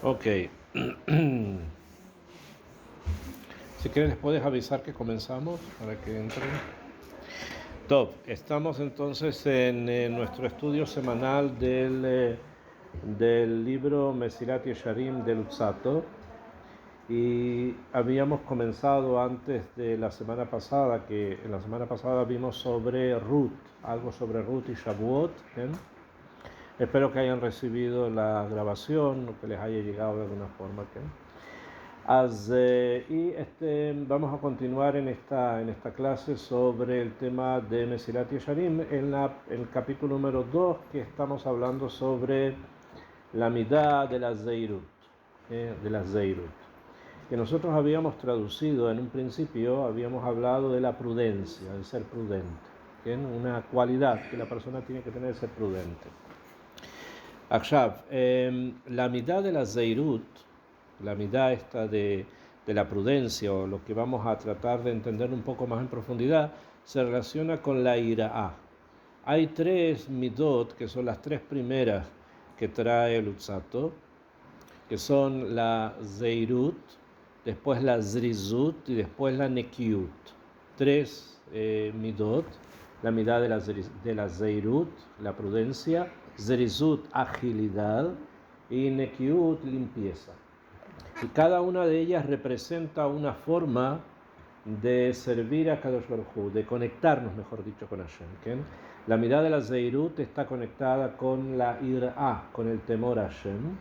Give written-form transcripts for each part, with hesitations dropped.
Ok. Si quieres, les puedes avisar que comenzamos para que entren. Top. Estamos entonces en nuestro estudio semanal del libro Mesilat Yesharim de Luzzatto. Y habíamos comenzado antes de la semana pasada, que en la semana pasada vimos sobre Ruth, algo sobre Ruth y Shavuot. ¿Bien? Espero que hayan recibido la grabación o que les haya llegado de alguna forma. ¿Bien? Vamos a continuar en esta clase sobre el tema de Mesilat Yesharim en el capítulo número 2, que estamos hablando sobre la midá de la Zeirut, que nosotros habíamos traducido en un principio, habíamos hablado de la prudencia, de ser prudente, que es una cualidad que la persona tiene que tener, ser prudente. Akshav, la midá de la Zeirut, la midá esta de la prudencia, o lo que vamos a tratar de entender un poco más en profundidad, se relaciona con la iraá. Hay tres midot, que son las tres primeras que trae Luzzatto, que son la Zeirut, después la Zrizut y después la Nekiut. Tres midot, la midá de la Zeirut, la prudencia, Zrizut, agilidad, y Nekiut, limpieza. Y cada una de ellas representa una forma de servir a Kadosh Baruj Hu, de conectarnos, mejor dicho, con Hashem. ¿Okay? La mirada de la Zeirut está conectada con la Ir'a, con el temor a Hashem.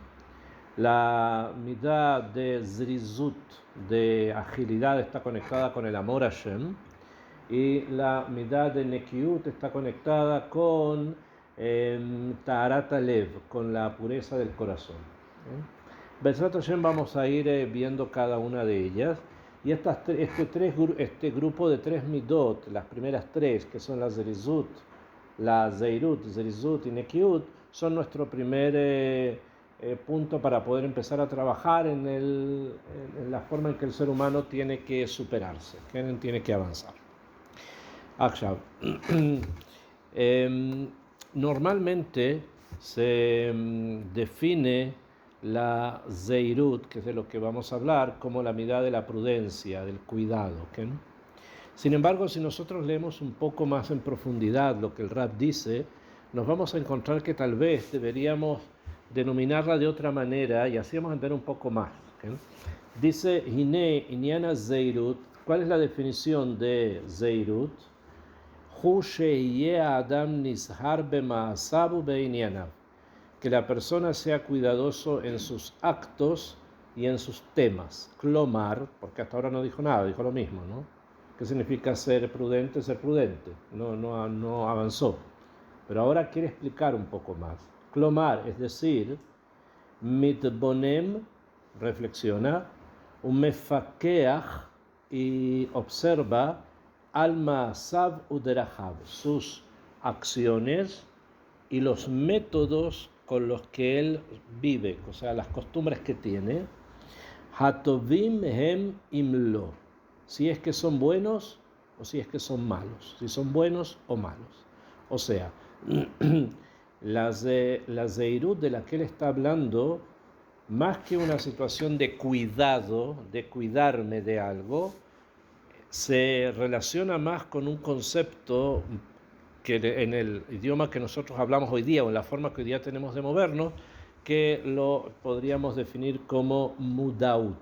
La midá de Zrizut, de agilidad, está conectada con el amor a Hashem. Y la midá de Nekiut está conectada con Taharat Alev, con la pureza del corazón. Bezrat Hashem vamos a ir viendo cada una de ellas. Y este grupo de tres midot, las primeras tres, que son la Zerizut, la Zeirut, Zerizut y Nekiut, son nuestro primer punto para poder empezar a trabajar en la forma en que el ser humano tiene que superarse, que tiene que avanzar. Akshav. Normalmente se define la Zeirut, que es de lo que vamos a hablar, como la midá de la prudencia, del cuidado. ¿Okay? Sin embargo, si nosotros leemos un poco más en profundidad lo que el Rab dice, nos vamos a encontrar que tal vez deberíamos denominarla de otra manera y así vamos a entender un poco más. ¿Okay? Dice, Hine Inyana Zeirut. ¿Cuál es la definición de Zeirut? Que la persona sea cuidadoso en sus actos y en sus temas. Clomar, porque hasta ahora no dijo nada, dijo lo mismo, ¿no? ¿Qué significa ser prudente? Ser prudente. No avanzó. Pero ahora quiere explicar un poco más. Clomar, es decir, mitbonem, reflexiona, un mefakeach, y observa alma sab uderahav, sus acciones y los métodos con los que él vive, o sea, las costumbres que tiene. Hatovim hem imlo, si es que son buenos o si es que son malos, si son buenos o malos. O sea, la zeirut de la que él está hablando, más que una situación de cuidado, de cuidarme de algo, se relaciona más con un concepto que en el idioma que nosotros hablamos hoy día o en la forma que hoy día tenemos de movernos, que lo podríamos definir como mudaut.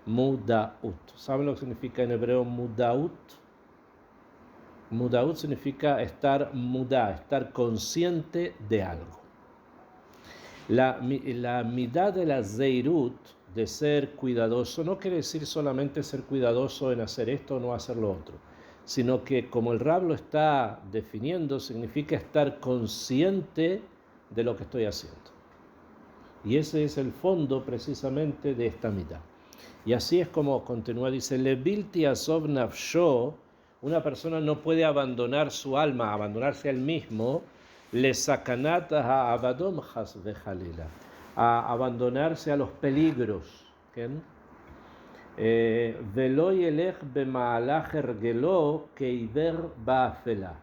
Mudaut. ¿Saben lo que significa en hebreo mudaut? Mudaut significa estar mudá, estar consciente de algo. La midá de la zeirut, de ser cuidadoso, no quiere decir solamente ser cuidadoso en hacer esto o no hacer lo otro, sino que como el Rab lo está definiendo, significa estar consciente de lo que estoy haciendo. Y ese es el fondo precisamente de esta midá. Y así es como continúa, dice, Levilti asov nafsho, una persona no puede abandonar su alma, abandonarse al mismo, le sakanat ha'avadom has vejalila, a abandonarse a los peligros. Velo yelech bemaalach ergelo keiver ba'afela,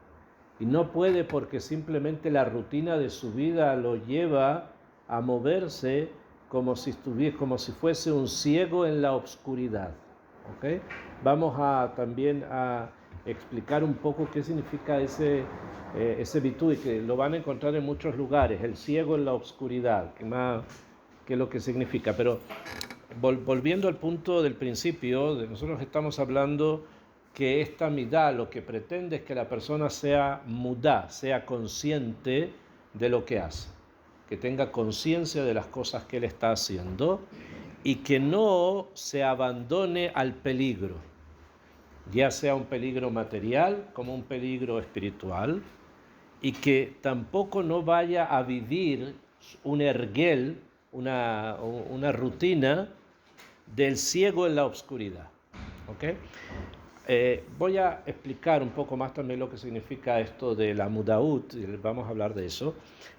y no puede porque simplemente la rutina de su vida lo lleva a moverse como si fuese un ciego en la oscuridad. ¿Okay? Vamos también a explicar un poco qué significa ese bitui, que lo van a encontrar en muchos lugares, el ciego en la oscuridad, qué es lo que significa. Pero volviendo al punto del principio, nosotros estamos hablando que esta midá lo que pretende es que la persona sea mudá, sea consciente de lo que hace, que tenga conciencia de las cosas que él está haciendo y que no se abandone al peligro, ya sea un peligro material como un peligro espiritual, y que tampoco no vaya a vivir un erguel, una rutina del ciego en la oscuridad. ¿Okay? Voy a explicar un poco más también lo que significa esto de la mudaut, y vamos a hablar de eso,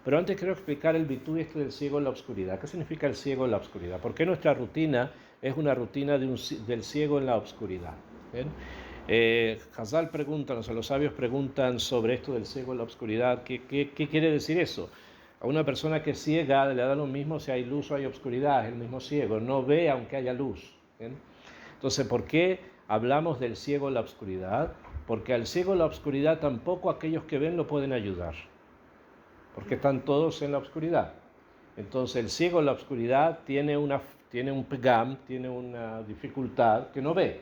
pero antes quiero explicar el bitui del ciego en la oscuridad. ¿Qué significa el ciego en la oscuridad? ¿Por qué nuestra rutina es una rutina del ciego en la oscuridad? Hazal pregunta, o sea, los sabios preguntan sobre esto del ciego en la oscuridad. ¿Qué quiere decir eso? A una persona que es ciega le da lo mismo si hay luz o hay oscuridad, es el mismo ciego, no ve aunque haya luz. ¿Bien? Entonces, ¿por qué hablamos del ciego en la oscuridad? Porque al ciego en la oscuridad tampoco aquellos que ven lo pueden ayudar, porque están todos en la oscuridad. Entonces el ciego en la oscuridad tiene un pegam, tiene una dificultad que no ve.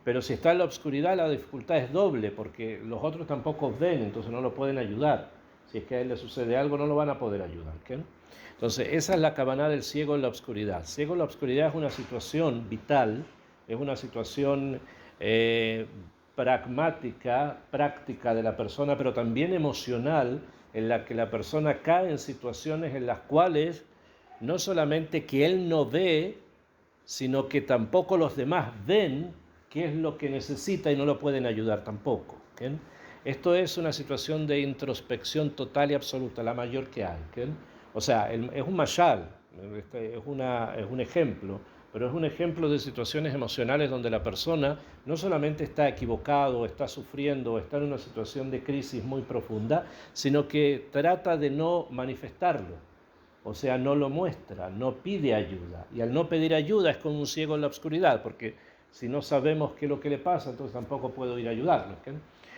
Pero si está en la oscuridad la dificultad es doble, porque los otros tampoco ven, entonces no lo pueden ayudar. Si es que a él le sucede algo, no lo van a poder ayudar. ¿Okay? Entonces esa es la cabana del ciego en la oscuridad. Ciego en la oscuridad es una situación vital, es una situación pragmática, práctica de la persona, pero también emocional, en la que la persona cae en situaciones en las cuales no solamente que él no ve, sino que tampoco los demás ven qué es lo que necesita y no lo pueden ayudar tampoco. ¿Bien? Esto es una situación de introspección total y absoluta, la mayor que hay. ¿Bien? O sea, es un mashal, es un ejemplo, pero es un ejemplo de situaciones emocionales donde la persona no solamente está equivocado, está sufriendo, está en una situación de crisis muy profunda, sino que trata de no manifestarlo. O sea, no lo muestra, no pide ayuda. Y al no pedir ayuda es como un ciego en la oscuridad, porque si no sabemos qué es lo que le pasa, entonces tampoco puedo ir a ayudarlo. ¿Okay?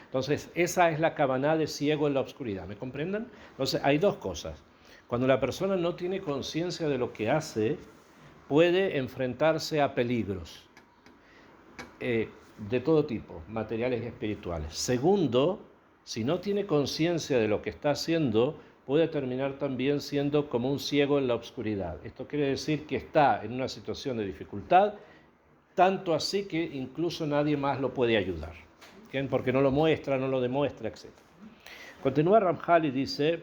Entonces, esa es la cabana de ciego en la oscuridad. ¿Me comprenden? Entonces, hay dos cosas. Cuando la persona no tiene conciencia de lo que hace, puede enfrentarse a peligros de todo tipo, materiales y espirituales. Segundo, si no tiene conciencia de lo que está haciendo, puede terminar también siendo como un ciego en la oscuridad. Esto quiere decir que está en una situación de dificultad, tanto así que incluso nadie más lo puede ayudar, ¿okay? Porque no lo muestra, no lo demuestra, etc. Continúa Ramchal y dice: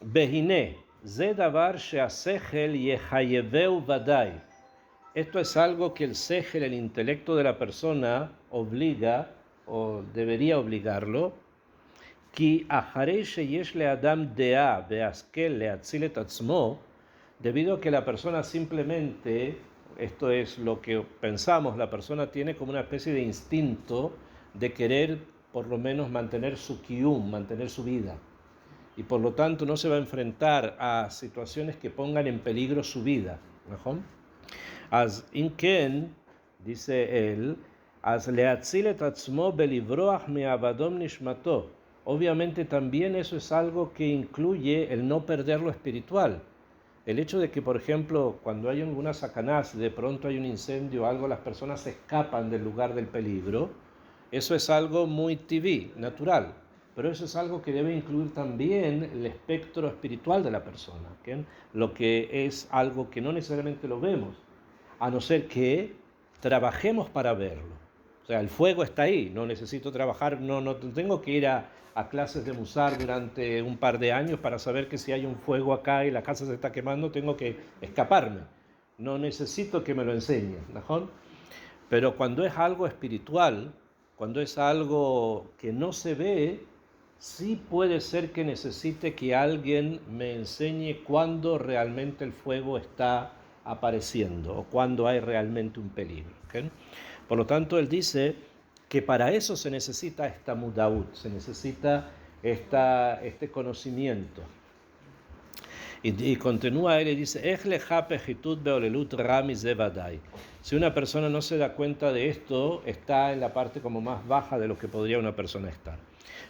Behine, ze davar she'asechel yechayeveu vadai. Esto es algo que el sejel, el intelecto de la persona, obliga o debería obligarlo. Ki acharei sheyesh le'adam dea be'askel le'atzil et atzmo, debido a que la persona simplemente, esto es lo que pensamos, la persona tiene como una especie de instinto de querer por lo menos mantener su kiyum, mantener su vida. Y por lo tanto no se va a enfrentar a situaciones que pongan en peligro su vida. ¿No? As inken, dice él, as leatzil et atzmo belivroach me'avadom nishmato. Obviamente también eso es algo que incluye el no perder lo espiritual. El hecho de que, por ejemplo, cuando hay alguna sacanaz, de pronto hay un incendio o algo, las personas se escapan del lugar del peligro, eso es algo muy tibí, natural. Pero eso es algo que debe incluir también el espectro espiritual de la persona, ¿okay? Lo que es algo que no necesariamente lo vemos, a no ser que trabajemos para verlo. O sea, el fuego está ahí, no necesito trabajar, no tengo que ir a clases de musar durante un par de años para saber que si hay un fuego acá y la casa se está quemando, tengo que escaparme. No necesito que me lo enseñen, ¿no? Pero cuando es algo espiritual, cuando es algo que no se ve, sí puede ser que necesite que alguien me enseñe cuándo realmente el fuego está apareciendo o cuándo hay realmente un peligro. ¿Okay? Por lo tanto, él dice que para eso se necesita esta mudaut, se necesita este conocimiento. Y continúa él y dice, "Ech lecha pejitut beolelut rami ze vadai". Si una persona no se da cuenta de esto, está en la parte como más baja de lo que podría una persona estar.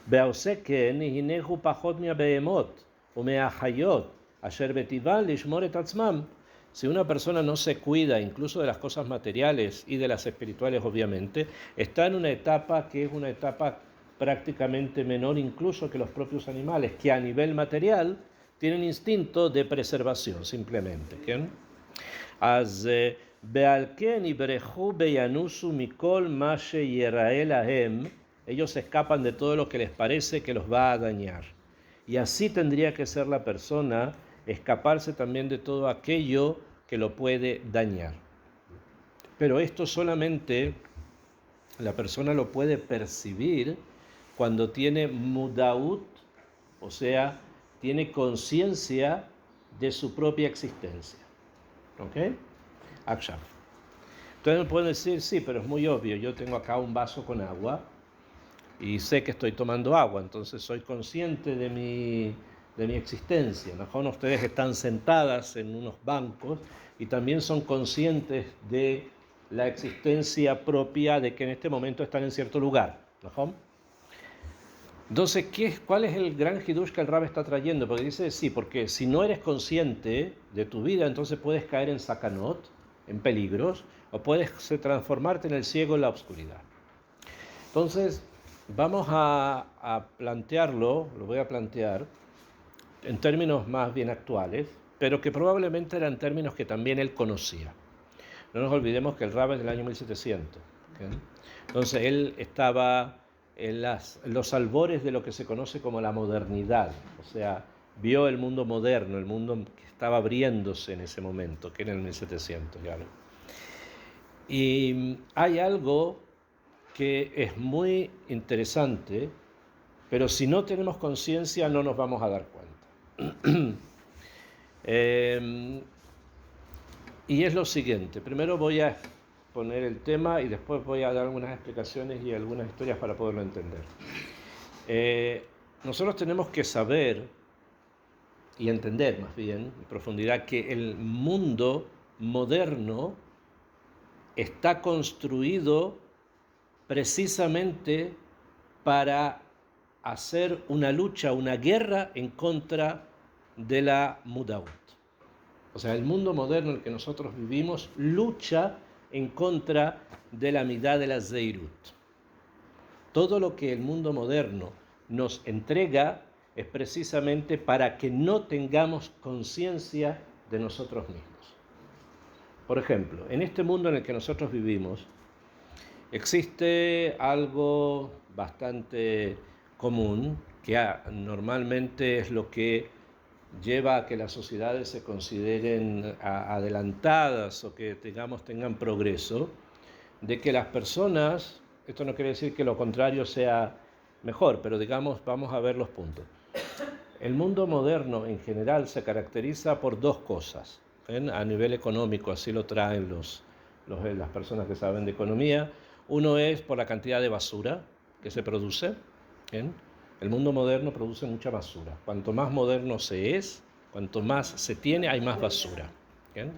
Be'ose ken hinehu pachot me'abehemot u'me'achayot asher betivan lishmor et atzmam. Si una persona no se cuida, incluso de las cosas materiales y de las espirituales, obviamente, está en una etapa que es una etapa prácticamente menor incluso que los propios animales, que a nivel material tienen instinto de preservación, simplemente. ¿Quién? אז ועל כן יברחו וינוסו מכל מה שיראה להם, ellos escapan de todo lo que les parece que los va a dañar. Y así tendría que ser la persona, escaparse también de todo aquello que lo puede dañar. Pero esto solamente la persona lo puede percibir cuando tiene mudaut, o sea, tiene conciencia de su propia existencia. ¿Ok? Akshav. Entonces me pueden decir, sí, pero es muy obvio, yo tengo acá un vaso con agua y sé que estoy tomando agua, entonces soy consciente de mi existencia. Mejor ustedes están sentadas en unos bancos y también son conscientes de la existencia propia de que en este momento están en cierto lugar. ¿Mejor? Entonces, ¿cuál es el gran hidush que el Rab está trayendo? Porque dice, sí, porque si no eres consciente de tu vida, entonces puedes caer en sakanot, en peligros, o puedes transformarte en el ciego en la oscuridad. Entonces, vamos a plantearlo, lo voy a plantear en términos más bien actuales, pero que probablemente eran términos que también él conocía. No nos olvidemos que el Rab es del año 1700. ¿Okay? Entonces, él estaba en los albores de lo que se conoce como la modernidad, o sea, vio el mundo moderno, el mundo que estaba abriéndose en ese momento, que era en el 1700. ¿Claro? Y hay algo que es muy interesante, pero si no tenemos conciencia no nos vamos a dar cuenta. Y es lo siguiente, primero voy a poner el tema y después voy a dar algunas explicaciones y algunas historias para poderlo entender. Nosotros tenemos que saber y entender más bien en profundidad que el mundo moderno está construido precisamente para hacer una lucha, una guerra en contra de la mudaut. O sea, el mundo moderno en el que nosotros vivimos lucha en contra de la midá de la zeirut. Todo lo que el mundo moderno nos entrega es precisamente para que no tengamos conciencia de nosotros mismos. Por ejemplo, en este mundo en el que nosotros vivimos, existe algo bastante común, que normalmente es lo que lleva a que las sociedades se consideren adelantadas o que tengan progreso, de que las personas, esto no quiere decir que lo contrario sea mejor, pero vamos a ver los puntos. El mundo moderno en general se caracteriza por dos cosas, ¿ven? A nivel económico, así lo traen las personas que saben de economía. Uno es por la cantidad de basura que se produce. ¿Ven? El mundo moderno produce mucha basura. Cuanto más moderno se es, cuanto más se tiene, hay más basura. ¿Ven?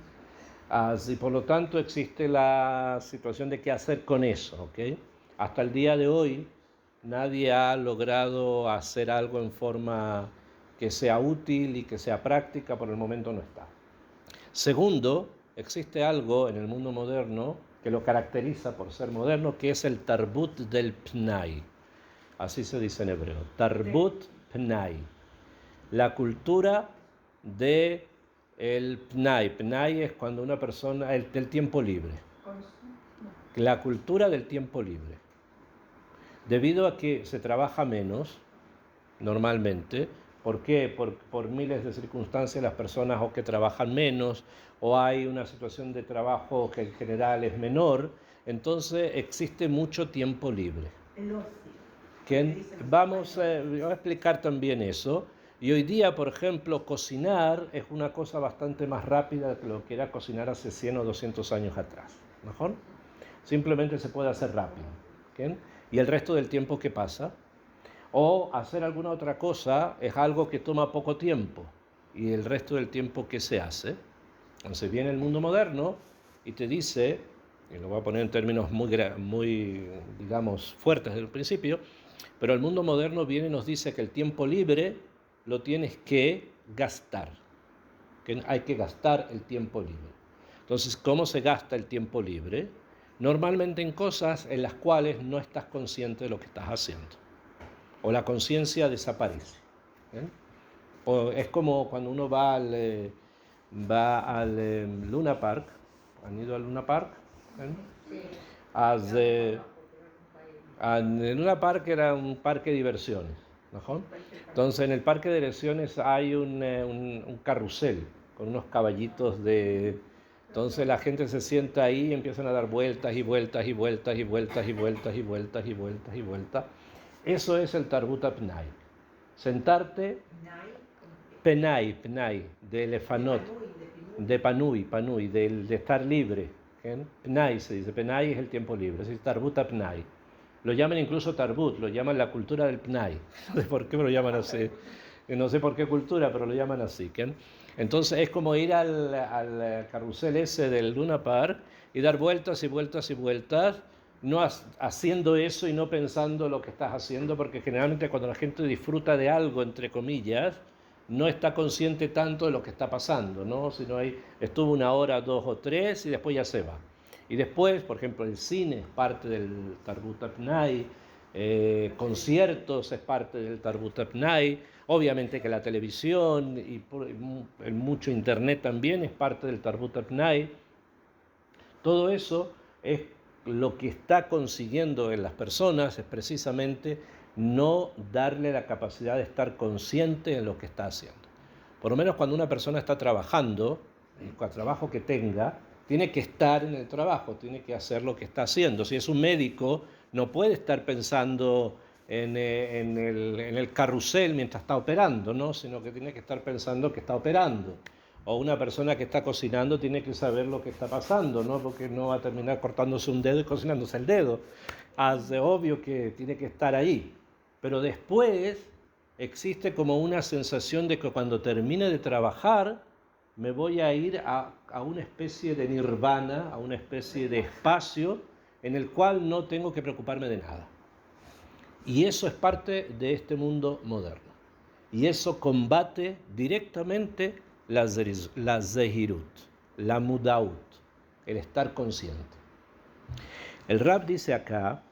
Y por lo tanto existe la situación de qué hacer con eso. ¿Okay? Hasta el día de hoy nadie ha logrado hacer algo en forma que sea útil y que sea práctica, por el momento no está. Segundo, existe algo en el mundo moderno que lo caracteriza por ser moderno, que es el tarbut del pnai. Así se dice en hebreo, tarbut pnai. La cultura del pnai. Pnai es cuando una persona, del tiempo libre. La cultura del tiempo libre. Debido a que se trabaja menos, normalmente. ¿Por qué? Por miles de circunstancias las personas o que trabajan menos o hay una situación de trabajo que en general es menor, entonces existe mucho tiempo libre. El ocio. Voy a explicar también eso. Y hoy día, por ejemplo, cocinar es una cosa bastante más rápida que lo que era cocinar hace 100 o 200 años atrás. ¿Mejor? Simplemente se puede hacer rápido. ¿Okay? Y el resto del tiempo, ¿qué pasa? O hacer alguna otra cosa es algo que toma poco tiempo y el resto del tiempo, ¿qué se hace? Entonces viene el mundo moderno y te dice, y lo voy a poner en términos muy, digamos, fuertes desde el principio, pero el mundo moderno viene y nos dice que el tiempo libre lo tienes que gastar, que hay que gastar el tiempo libre. Entonces, ¿cómo se gasta el tiempo libre? Normalmente en cosas en las cuales no estás consciente de lo que estás haciendo, o la conciencia desaparece. ¿Bien? O es como cuando uno va al Luna Park. ¿Han ido al Luna Park? Sí. El Luna Park era un parque de diversiones, ¿no? Entonces en el parque de diversiones hay un carrusel con unos caballitos de... Entonces la gente se sienta ahí y empiezan a dar vueltas y vueltas y vueltas y vueltas y vueltas y vueltas y vueltas y vueltas. Eso es el Tarbuta Pnai. Sentarte... Penai, de Lefanot, de Panui, de estar libre. Pnai se dice, Penai es el tiempo libre, es decir, Tarbuta Pnai. Lo llaman incluso Tarbut, lo llaman la cultura del Pnai. No sé por qué lo llaman así. No sé por qué cultura, pero lo llaman así. Entonces es como ir al carrusel ese del Luna Park y dar vueltas y vueltas y vueltas, no haciendo eso y no pensando lo que estás haciendo, porque generalmente cuando la gente disfruta de algo, entre comillas, no está consciente tanto de lo que está pasando, ¿no? Sino estuvo 1 hora, 2 o 3 y después ya se va. Y después, por ejemplo, el cine es parte del Tarbut Pnai, conciertos es parte del Tarbut Pnai, obviamente que la televisión y mucho internet también es parte del Tarbut Pnai. Todo eso es lo que está consiguiendo en las personas, es precisamente no darle la capacidad de estar consciente en lo que está haciendo. Por lo menos cuando una persona está trabajando, el trabajo que tenga, tiene que estar en el trabajo, tiene que hacer lo que está haciendo. Si es un médico, no puede estar pensando en el carrusel mientras está operando, ¿no? Sino que tiene que estar pensando que está operando. O una persona que está cocinando tiene que saber lo que está pasando, ¿no? Porque no va a terminar cortándose un dedo y cocinándose el dedo. Es obvio que tiene que estar ahí. Pero después existe como una sensación de que cuando termine de trabajar me voy a ir a una especie de nirvana, a una especie de espacio en el cual no tengo que preocuparme de nada. Y eso es parte de este mundo moderno. Y eso combate directamente la zehirut, la mudaut, el estar consciente. El Rab dice acá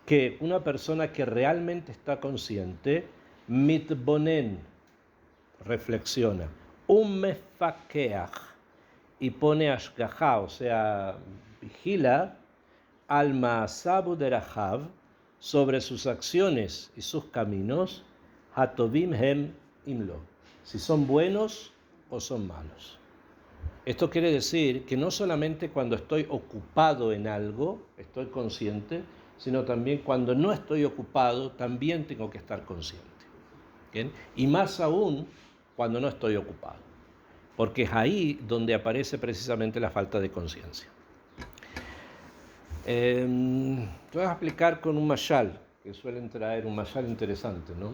que una persona que realmente está consciente, mitbonen, reflexiona, mefakeach, y pone ashgaha, o sea, vigila, al ma'asabu derahav, sobre sus acciones y sus caminos, hatovim hem imlo, si son buenos o son malos. Esto quiere decir que no solamente cuando estoy ocupado en algo estoy consciente, sino también cuando no estoy ocupado también tengo que estar consciente. ¿Bien? Y más aún cuando no estoy ocupado, porque es ahí donde aparece precisamente la falta de conciencia. Te voy a explicar con un mashal, que suelen traer un mashal interesante, ¿no?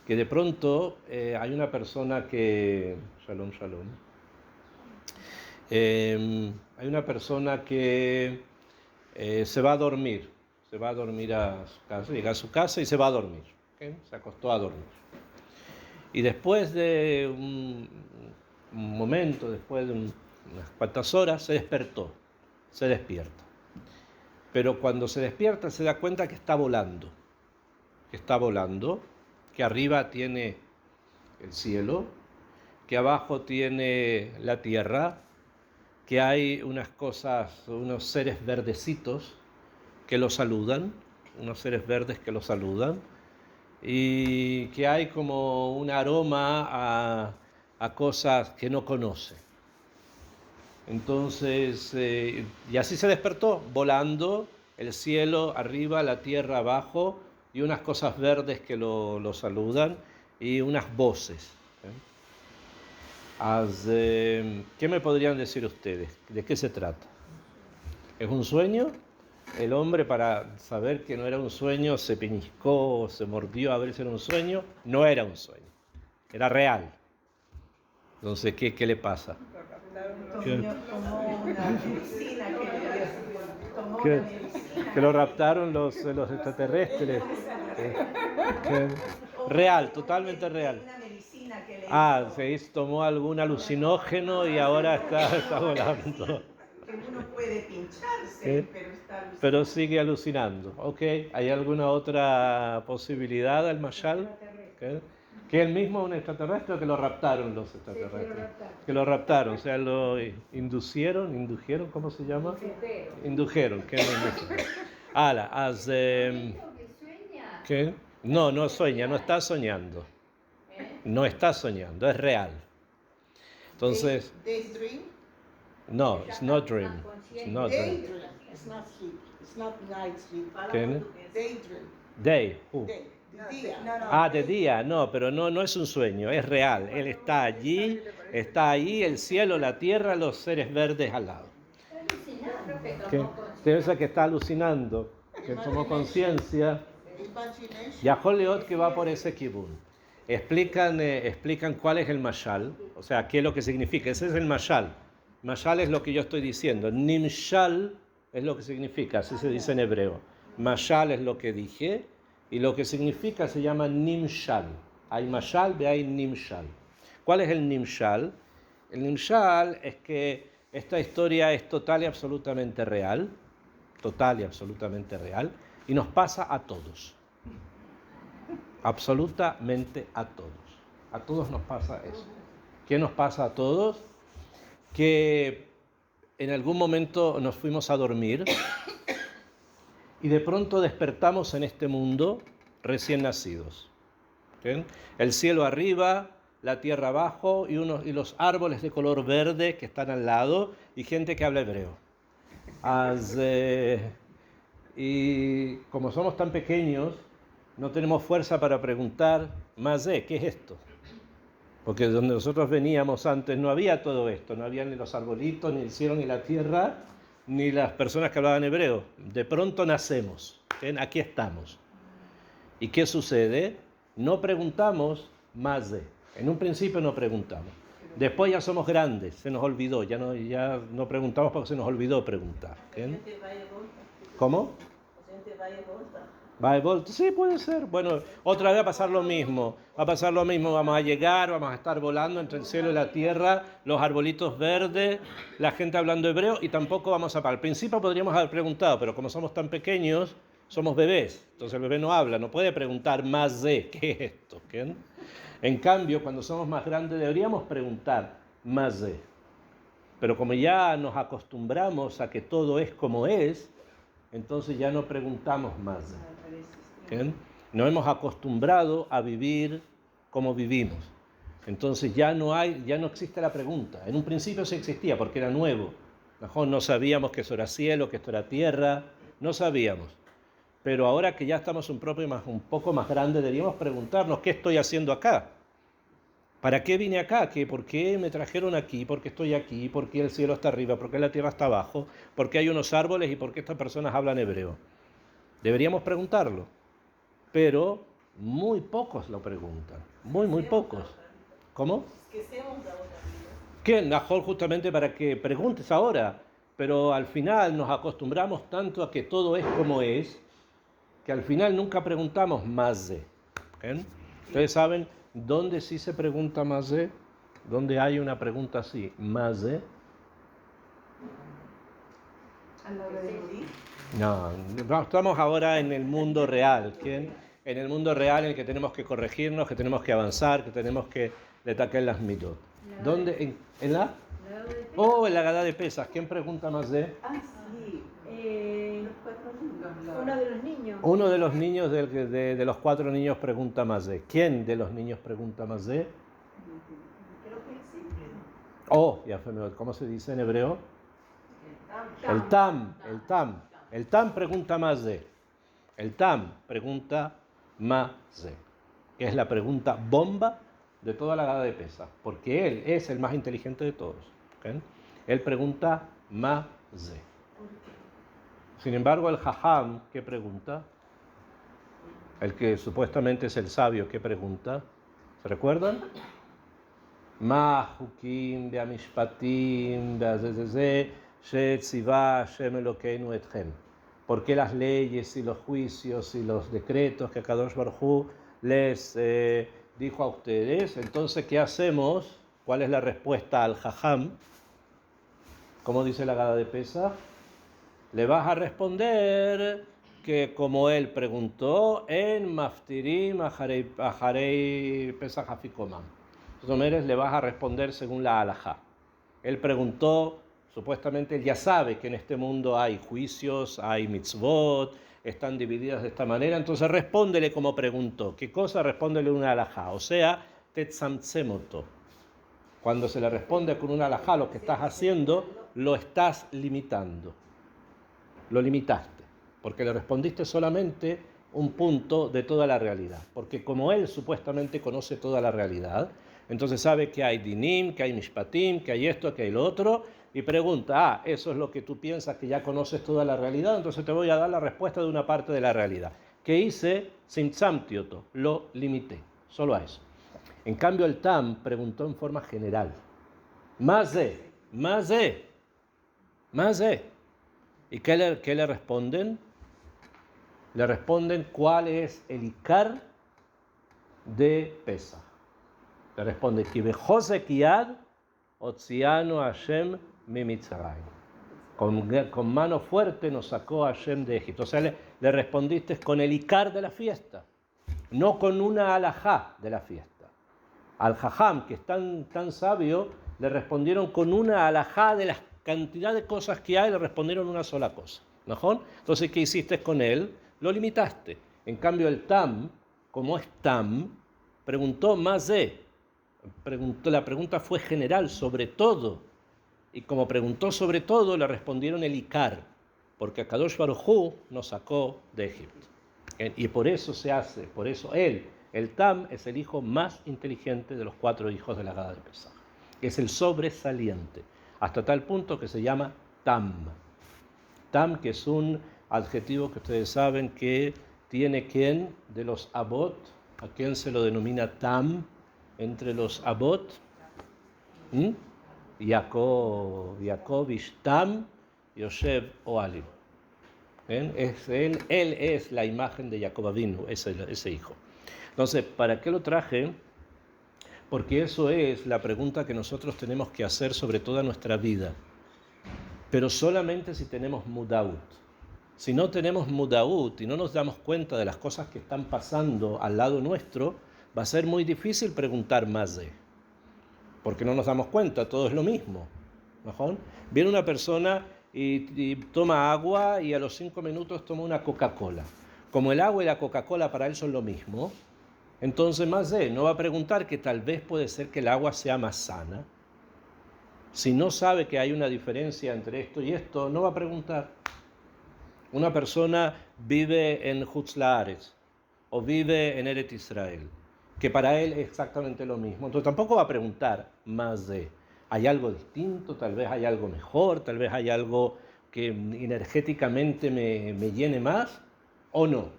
Que de pronto hay una persona que... Shalom. Hay una persona que se va a dormir a su casa, llega a su casa y se va a dormir, ¿okay? Se acostó a dormir. Y después de un momento, después de unas cuantas horas, se despierta. Pero cuando se despierta se da cuenta que está volando, que arriba tiene el cielo, que abajo tiene la tierra, que hay unas cosas, unos seres verdecitos que lo saludan, y que hay como un aroma a cosas que no conoce. Entonces, y así se despertó, volando, el cielo arriba, la tierra abajo, y unas cosas verdes que lo saludan, y unas voces. ¿Qué me podrían decir ustedes? ¿De qué se trata? ¿Es un sueño? El hombre, para saber que no era un sueño, se pellizcó, se mordió a ver si era un sueño. No era un sueño, era real. Entonces, ¿qué le pasa? Tomó una medicina Que, que lo raptaron los extraterrestres. Real, totalmente real. Tomó algún alucinógeno y ahora está volando. Que uno puede pincharse, pero sigue alucinando. Ok, ¿hay alguna otra posibilidad al Mashal? Que él mismo es un extraterrestre o que lo raptaron los extraterrestres. Que lo raptaron, o sea, lo indujeron, ¿cómo se llama? Indujeron, que lo indujeron. ¿Qué? No sueña, no está soñando. No está soñando, es real. Entonces, no, it's not dream. It's not dream. It's not sleep. It's not night sleep. Daydream. Day. De día, no, pero no es un sueño, es real. Él está allí, está ahí, el cielo, la tierra, los seres verdes al lado. Piensa que está alucinando, que tomó conciencia. Yahol Leot que va por ese kibun. Explican cuál es el mashal, o sea, qué es lo que significa. Ese es el mashal. Mashal es lo que yo estoy diciendo. Nimshal es lo que significa, así se dice en hebreo. Mashal es lo que dije y lo que significa se llama nimshal. Hay mashal, hay nimshal. ¿Cuál es el nimshal? El nimshal es que esta historia es total y absolutamente real, y nos pasa a todos. Absolutamente a todos. A todos nos pasa eso. ¿Qué nos pasa a todos? Que en algún momento nos fuimos a dormir y de pronto despertamos en este mundo recién nacidos. ¿Bien? El cielo arriba, la tierra abajo y los árboles de color verde que están al lado y gente que habla hebreo. Y como somos tan pequeños, no tenemos fuerza para preguntar, ¿qué es esto? Porque donde nosotros veníamos antes no había todo esto, no había ni los arbolitos, ni el cielo, ni la tierra, ni las personas que hablaban hebreo. De pronto nacemos, ¿ven? Aquí estamos. ¿Y qué sucede? No preguntamos en un principio no preguntamos. Después ya somos grandes, se nos olvidó, ya no preguntamos porque se nos olvidó preguntar. ¿Ven? ¿Cómo? Va de vuelta, sí, puede ser. Bueno, otra vez va a pasar lo mismo. Vamos a llegar, vamos a estar volando entre el cielo y la tierra, los arbolitos verdes, la gente hablando hebreo y tampoco vamos a parar. Al principio podríamos haber preguntado, pero como somos tan pequeños, somos bebés. Entonces el bebé no habla, no puede preguntar ¿qué es esto? ¿Qué? En cambio, cuando somos más grandes deberíamos preguntar Pero como ya nos acostumbramos a que todo es como es, entonces ya no preguntamos más. ¿Bien? Nos hemos acostumbrado a vivir como vivimos. Entonces ya no existe la pregunta. En un principio sí existía porque era nuevo. Mejor no sabíamos que eso era cielo, que esto era tierra, no sabíamos. Pero ahora que ya estamos un poco más grandes, deberíamos preguntarnos ¿qué estoy haciendo acá? ¿Para qué vine acá? ¿Por qué me trajeron aquí? ¿Por qué estoy aquí? ¿Por qué el cielo está arriba? ¿Por qué la tierra está abajo? ¿Por qué hay unos árboles? ¿Y por qué estas personas hablan hebreo? Deberíamos preguntarlo. Pero muy pocos lo preguntan. Muy pocos. ¿Cómo? ¿Qué? Nahor justamente para que preguntes ahora. Pero al final nos acostumbramos tanto a que todo es como es, que al final nunca preguntamos más de. ¿Okay? Ustedes saben ¿dónde sí se pregunta más de? ¿Dónde hay una pregunta así? ¿Más de? ¿A la hora de morir? No, estamos ahora en el mundo real. ¿Quién? En el mundo real en el que tenemos que corregirnos, que tenemos que avanzar, que tenemos que destacar las mitot. ¿Dónde? ¿En la? En la Gadá de Pesas. ¿Quién pregunta más de? Sí. Uno de los niños de los 4 niños pregunta más de. ¿Quién de los niños pregunta más de? Creo que sí. ¿Cómo se dice en hebreo? El Tam. El Tam pregunta más de. El Tam pregunta más de. Que es la pregunta bomba de toda la Gadá de Pesas. Porque él es el más inteligente de todos. ¿Okay? Él pregunta más de. Sin embargo, el Jajam, ¿qué pregunta? El que supuestamente es el sabio, ¿qué pregunta? ¿Se recuerdan? מה החוקים והמשפטים והזה שציווה השם אלוקינו אתכם. ¿Por qué las leyes y los juicios y los decretos que Kadosh Baruj Hu les dijo a ustedes? Entonces, ¿qué hacemos? ¿Cuál es la respuesta al Jajam? ¿Cómo dice la Gada de Pesach? Le vas a responder que como él preguntó, en Maftirim Aharei Pesach Afikomam. Entonces le vas a responder según la halajá. Él preguntó, supuestamente él ya sabe que en este mundo hay juicios, hay mitzvot, están divididas de esta manera, entonces respóndele como preguntó. ¿Qué cosa? Respóndele una halajá, o sea, tetzamtzemoto. Cuando se le responde con una halajá lo que estás haciendo, lo estás limitando. Lo limitaste, porque le respondiste solamente un punto de toda la realidad. Porque como él supuestamente conoce toda la realidad, entonces sabe que hay dinim, que hay mishpatim, que hay esto, que hay lo otro, y pregunta, eso es lo que tú piensas que ya conoces toda la realidad, entonces te voy a dar la respuesta de una parte de la realidad. ¿Qué hice? Simtzamtioto, lo limité, solo a eso. En cambio el Tam preguntó en forma general. Más de. ¿Y qué le responden? Le responden cuál es el Ikar de Pesach. Le responde, Kibejose Kiad Otziano Hashem Mimitzrayim. Con mano fuerte nos sacó Hashem de Egipto. O sea, le respondiste con el Ikar de la fiesta, no con una alajá de la fiesta. Al Jajam, que es tan sabio, le respondieron con una alajá de las cantidad de cosas que hay, le respondieron una sola cosa. ¿No? Entonces, ¿qué hiciste con él? Lo limitaste. En cambio, el Tam, como es Tam, preguntó más de. La pregunta fue general, sobre todo. Y como preguntó sobre todo, le respondieron el Ikar, porque Kadosh Baruj Hu nos sacó de Egipto. Y por eso se hace, por eso él, el Tam, es el hijo más inteligente de los 4 hijos de la Gada de Pesach. Es el sobresaliente, hasta tal punto que se llama Tam. Tam, que es un adjetivo que ustedes saben que tiene quien de los Abot, ¿a quién se lo denomina Tam? Entre los Abot, Jacob, Ishtam, Yoshev Oalim. Él es la imagen de Jacob Avinu, ese hijo. Entonces, ¿para qué lo traje? Porque eso es la pregunta que nosotros tenemos que hacer sobre toda nuestra vida. Pero solamente si tenemos mudaut. Si no tenemos mudaut y no nos damos cuenta de las cosas que están pasando al lado nuestro, va a ser muy difícil preguntar más de. Porque no nos damos cuenta, todo es lo mismo. ¿No? Viene una persona y toma agua y a los 5 minutos toma una Coca-Cola. Como el agua y la Coca-Cola para él son lo mismo, entonces más de no va a preguntar que tal vez puede ser que el agua sea más sana. Si no sabe que hay una diferencia entre esto y esto, no va a preguntar. Una persona vive en Hutz La'aretz o vive en Eretz Israel, que para él es exactamente lo mismo. Entonces tampoco va a preguntar más de, ¿hay algo distinto? Tal vez hay algo mejor, tal vez hay algo que energéticamente me llene más, o no.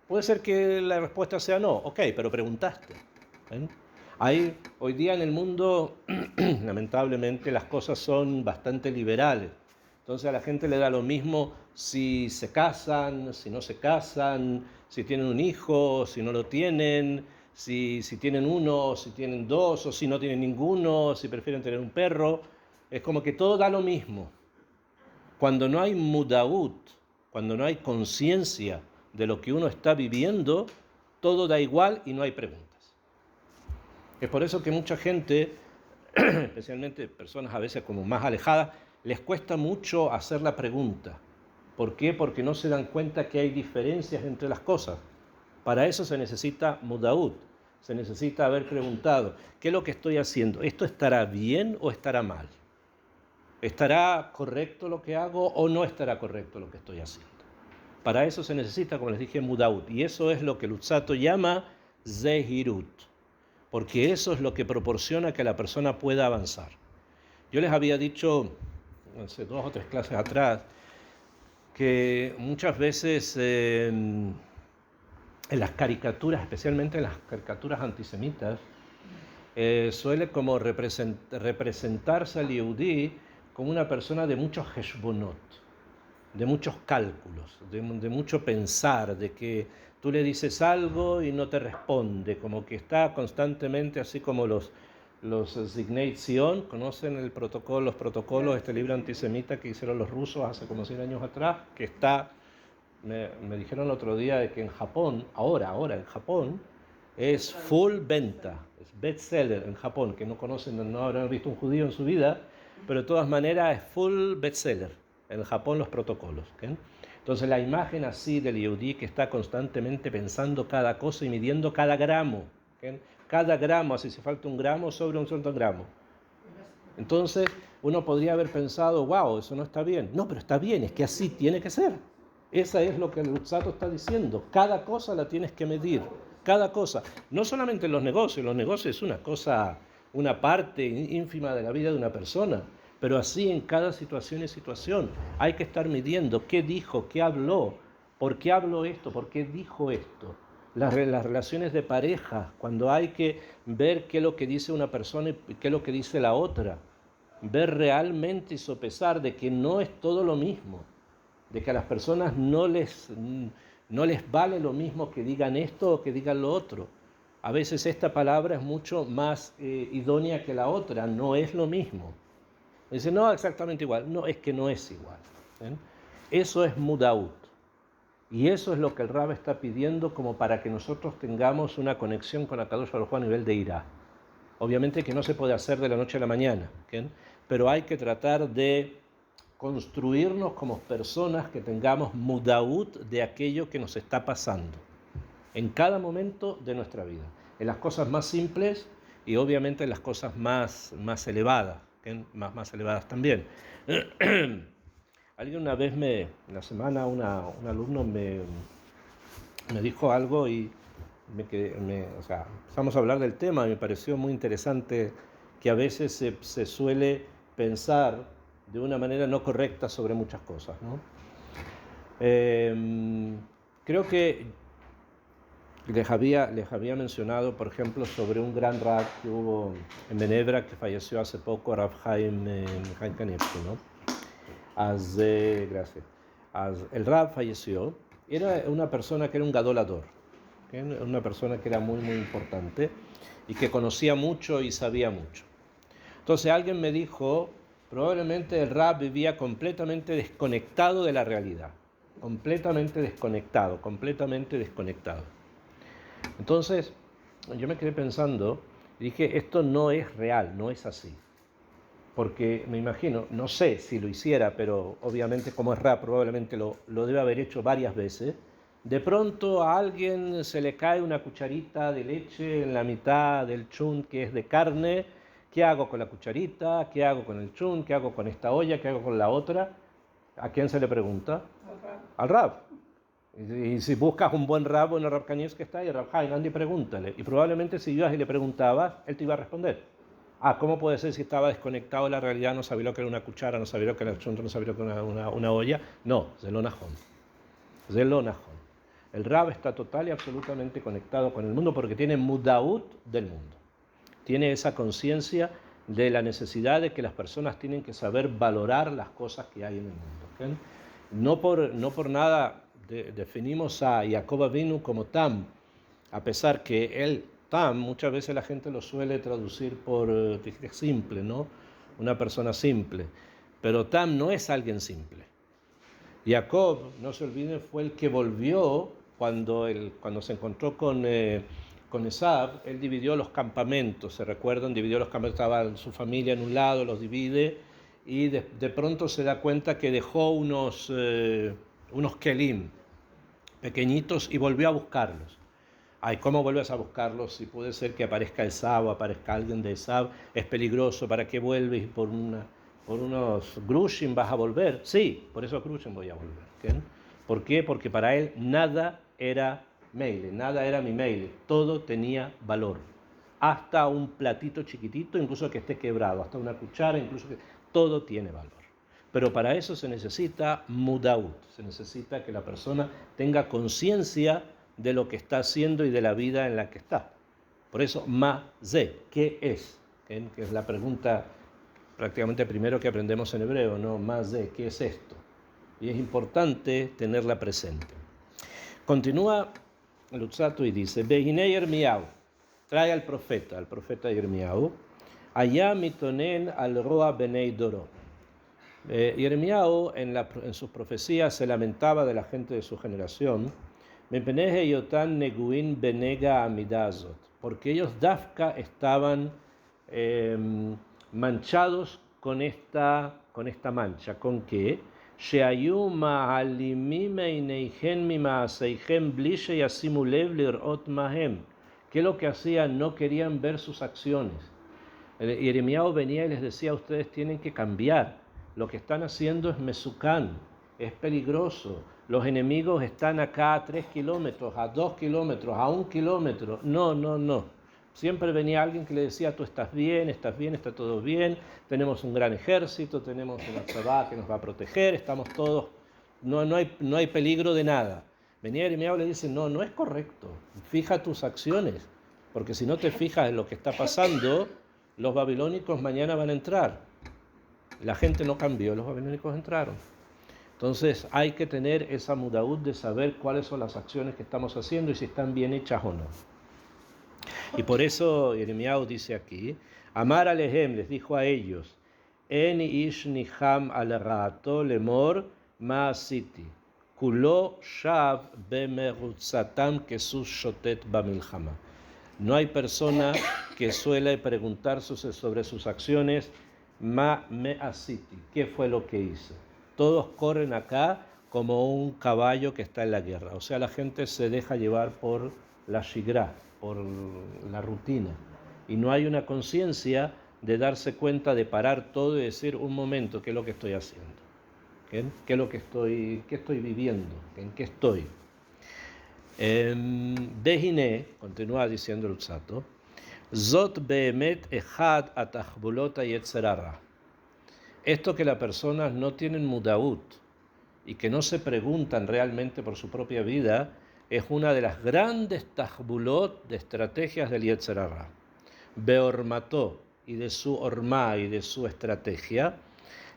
Puede ser que la respuesta sea no, ok, pero preguntaste. Hoy día en el mundo, lamentablemente, las cosas son bastante liberales. Entonces a la gente le da lo mismo si se casan, si no se casan, si tienen un hijo, si no lo tienen, si tienen uno, si tienen dos, o si no tienen ninguno, si prefieren tener un perro. Es como que todo da lo mismo. Cuando no hay mudaut, cuando no hay conciencia de lo que uno está viviendo, todo da igual y no hay preguntas. Es por eso que mucha gente, especialmente personas a veces como más alejadas, les cuesta mucho hacer la pregunta. ¿Por qué? Porque no se dan cuenta que hay diferencias entre las cosas. Para eso se necesita mudaut, se necesita haber preguntado, ¿qué es lo que estoy haciendo? ¿Esto estará bien o estará mal? ¿Estará correcto lo que hago o no estará correcto lo que estoy haciendo? Para eso se necesita, como les dije, mudaut. Y eso es lo que Luzzatto llama zehirut, porque eso es lo que proporciona que la persona pueda avanzar. Yo les había dicho, hace 2 o 3 clases atrás, que muchas veces en las caricaturas, especialmente en las caricaturas antisemitas, suele como representarse al Yehudí como una persona de muchos heshbonot, de muchos cálculos, de mucho pensar, de que tú le dices algo y no te responde, como que está constantemente, así como los Zignei Zion, conocen los protocolos, este libro antisemita que hicieron los rusos hace como 100 años atrás, que está, me dijeron el otro día de que en Japón, ahora en Japón, es full venta, es bestseller en Japón, que no conocen, no habrán visto un judío en su vida, pero de todas maneras es full bestseller en Japón los protocolos. ¿Okay? Entonces la imagen así del Yehudí que está constantemente pensando cada cosa y midiendo cada gramo, ¿okay? Cada gramo, así se falta un gramo sobre un solo gramo. Entonces uno podría haber pensado, wow, eso no está bien. No, pero está bien, es que así tiene que ser. Esa es lo que el Luzzatto está diciendo. Cada cosa la tienes que medir. Cada cosa. No solamente en los negocios es una cosa, una parte ínfima de la vida de una persona, pero así en cada situación y situación. Hay que estar midiendo qué dijo, qué habló, por qué habló esto, por qué dijo esto. Las relaciones de pareja, cuando hay que ver qué es lo que dice una persona y qué es lo que dice la otra. Ver realmente y sopesar de que no es todo lo mismo, de que a las personas no les vale lo mismo que digan esto o que digan lo otro. A veces esta palabra es mucho más idónea que la otra, no es lo mismo. Dice, no, exactamente igual. No, es que no es igual. ¿Ven? Eso es mudaut. Y eso es lo que el Rab está pidiendo como para que nosotros tengamos una conexión con Akadosh Baruj Hu a nivel de irá. Obviamente que no se puede hacer de la noche a la mañana, ¿okay? Pero hay que tratar de construirnos como personas que tengamos mudaut de aquello que nos está pasando en cada momento de nuestra vida, en las cosas más simples y obviamente en las cosas más elevadas, ¿okay? más elevadas también. Alguien una vez en la semana, un alumno me dijo algo y empezamos a hablar del tema y me pareció muy interesante que a veces se suele pensar de una manera no correcta sobre muchas cosas, ¿no? Creo que les había mencionado, por ejemplo, sobre un gran rab que hubo en Ginebra que falleció hace poco, Rav Chaim Kanievski, ¿no? Gracias. El rab falleció. Era una persona que era un gadolador, una persona que era muy, muy importante y que conocía mucho y sabía mucho. Entonces alguien me dijo, probablemente el rab vivía completamente desconectado de la realidad, completamente desconectado. Entonces yo me quedé pensando, dije, esto no es real, no es así. Porque me imagino, no sé si lo hiciera, pero obviamente como es rap probablemente lo debe haber hecho varias veces. De pronto a alguien se le cae una cucharita de leche en la mitad del chun que es de carne. ¿Qué hago con la cucharita? ¿Qué hago con el chun? ¿Qué hago con esta olla? ¿Qué hago con la otra? ¿A quién se le pregunta? Al rap. Y si buscas un buen rap, bueno, Rav Kanievski está ahí, Rav Chaim, Andy, pregúntale. Y probablemente si ibas y le preguntabas, él te iba a responder. ¿Cómo puede ser si estaba desconectado de la realidad, no sabía lo que era una cuchara, no sabía lo que era el chunto, no sabía lo que era una olla? No, Zelonajón. El Rab está total y absolutamente conectado con el mundo porque tiene mudaut del mundo. Tiene esa conciencia de la necesidad de que las personas tienen que saber valorar las cosas que hay en el mundo. ¿Okay? No por nada definimos a Jacob Avinu como Tam, a pesar que él Tam, muchas veces la gente lo suele traducir por simple, ¿no? Una persona simple. Pero Tam no es alguien simple. Jacob, no se olviden, fue el que volvió cuando se encontró con Esab. Él dividió los campamentos, ¿se recuerdan? Dividió los campamentos, estaba su familia en un lado, los divide, y de pronto se da cuenta que dejó unos kelim pequeñitos y volvió a buscarlos. ¿Cómo vuelves a buscarlos? Si puede ser que aparezca Esab o aparezca alguien de Esab, es peligroso, ¿para qué vuelves? Y por unos grushim vas a volver. Sí, por esos grushim voy a volver. ¿Okay? ¿Por qué? Porque para él nada era meile, nada era mi meile, todo tenía valor. Hasta un platito chiquitito, incluso que esté quebrado, hasta una cuchara, incluso que todo tiene valor. Pero para eso se necesita mudaut, se necesita que la persona tenga conciencia de lo que está haciendo y de la vida en la que está. Por eso, ma ze, ¿qué es? Que es la pregunta prácticamente primero que aprendemos en hebreo, ¿no? Ma ze, ¿qué es esto? Y es importante tenerla presente. Continúa Luzzatto y dice, Behinei Yirmiyahu, trae al profeta Yirmiyahu, allá mitonen al roa benei doro. Yirmiyahu en sus profecías se lamentaba de la gente de su generación, Mepeneje yotan neguin benega amidazot, porque ellos dafka estaban manchados con esta mancha. ¿Con qué? Sheayu ma'alimim eineihem mima'aseihem bli sheyasimu lev lirot mahem. ¿Qué es lo que hacían? No querían ver sus acciones. Yirmiyahu venía y les decía, ustedes tienen que cambiar. Lo que están haciendo es mesukán, es peligroso. Los enemigos están acá a 3 kilómetros, a 2 kilómetros, a 1 kilómetro. No. Siempre venía alguien que le decía, tú estás bien, está todo bien, tenemos un gran ejército, tenemos una tzabá que nos va a proteger, estamos todos, no hay peligro de nada. Venía Yirmiyahu y le dice, no es correcto, fija tus acciones, porque si no te fijas en lo que está pasando, los babilónicos mañana van a entrar. La gente no cambió, los babilónicos entraron. Entonces hay que tener esa mudaud de saber cuáles son las acciones que estamos haciendo y si están bien hechas o no. Y por eso Yirmiyahu dice aquí, Amar alehem, les dijo a ellos, En ish niham al ra'ato lemor ma'asiti, kulo shav bemerutzatam kesus shotet bamilchama. No hay persona que suele preguntarse sobre sus acciones, ma me asiti, ¿qué fue lo que hice? Todos corren acá como un caballo que está en la guerra. O sea, la gente se deja llevar por la shigra, por la rutina. Y no hay una conciencia de darse cuenta, de parar todo y decir, un momento, ¿qué es lo que estoy haciendo? ¿Qué es lo que qué estoy viviendo? ¿En qué estoy? Dehine, continúa diciendo Luzzatto, Zot beemet echad atachbulot yetzer hara. Esto que las personas no tienen mudaut y que no se preguntan realmente por su propia vida es una de las grandes tajbulot de estrategias del yetzer hara. Beormató y de su orma y de su estrategia,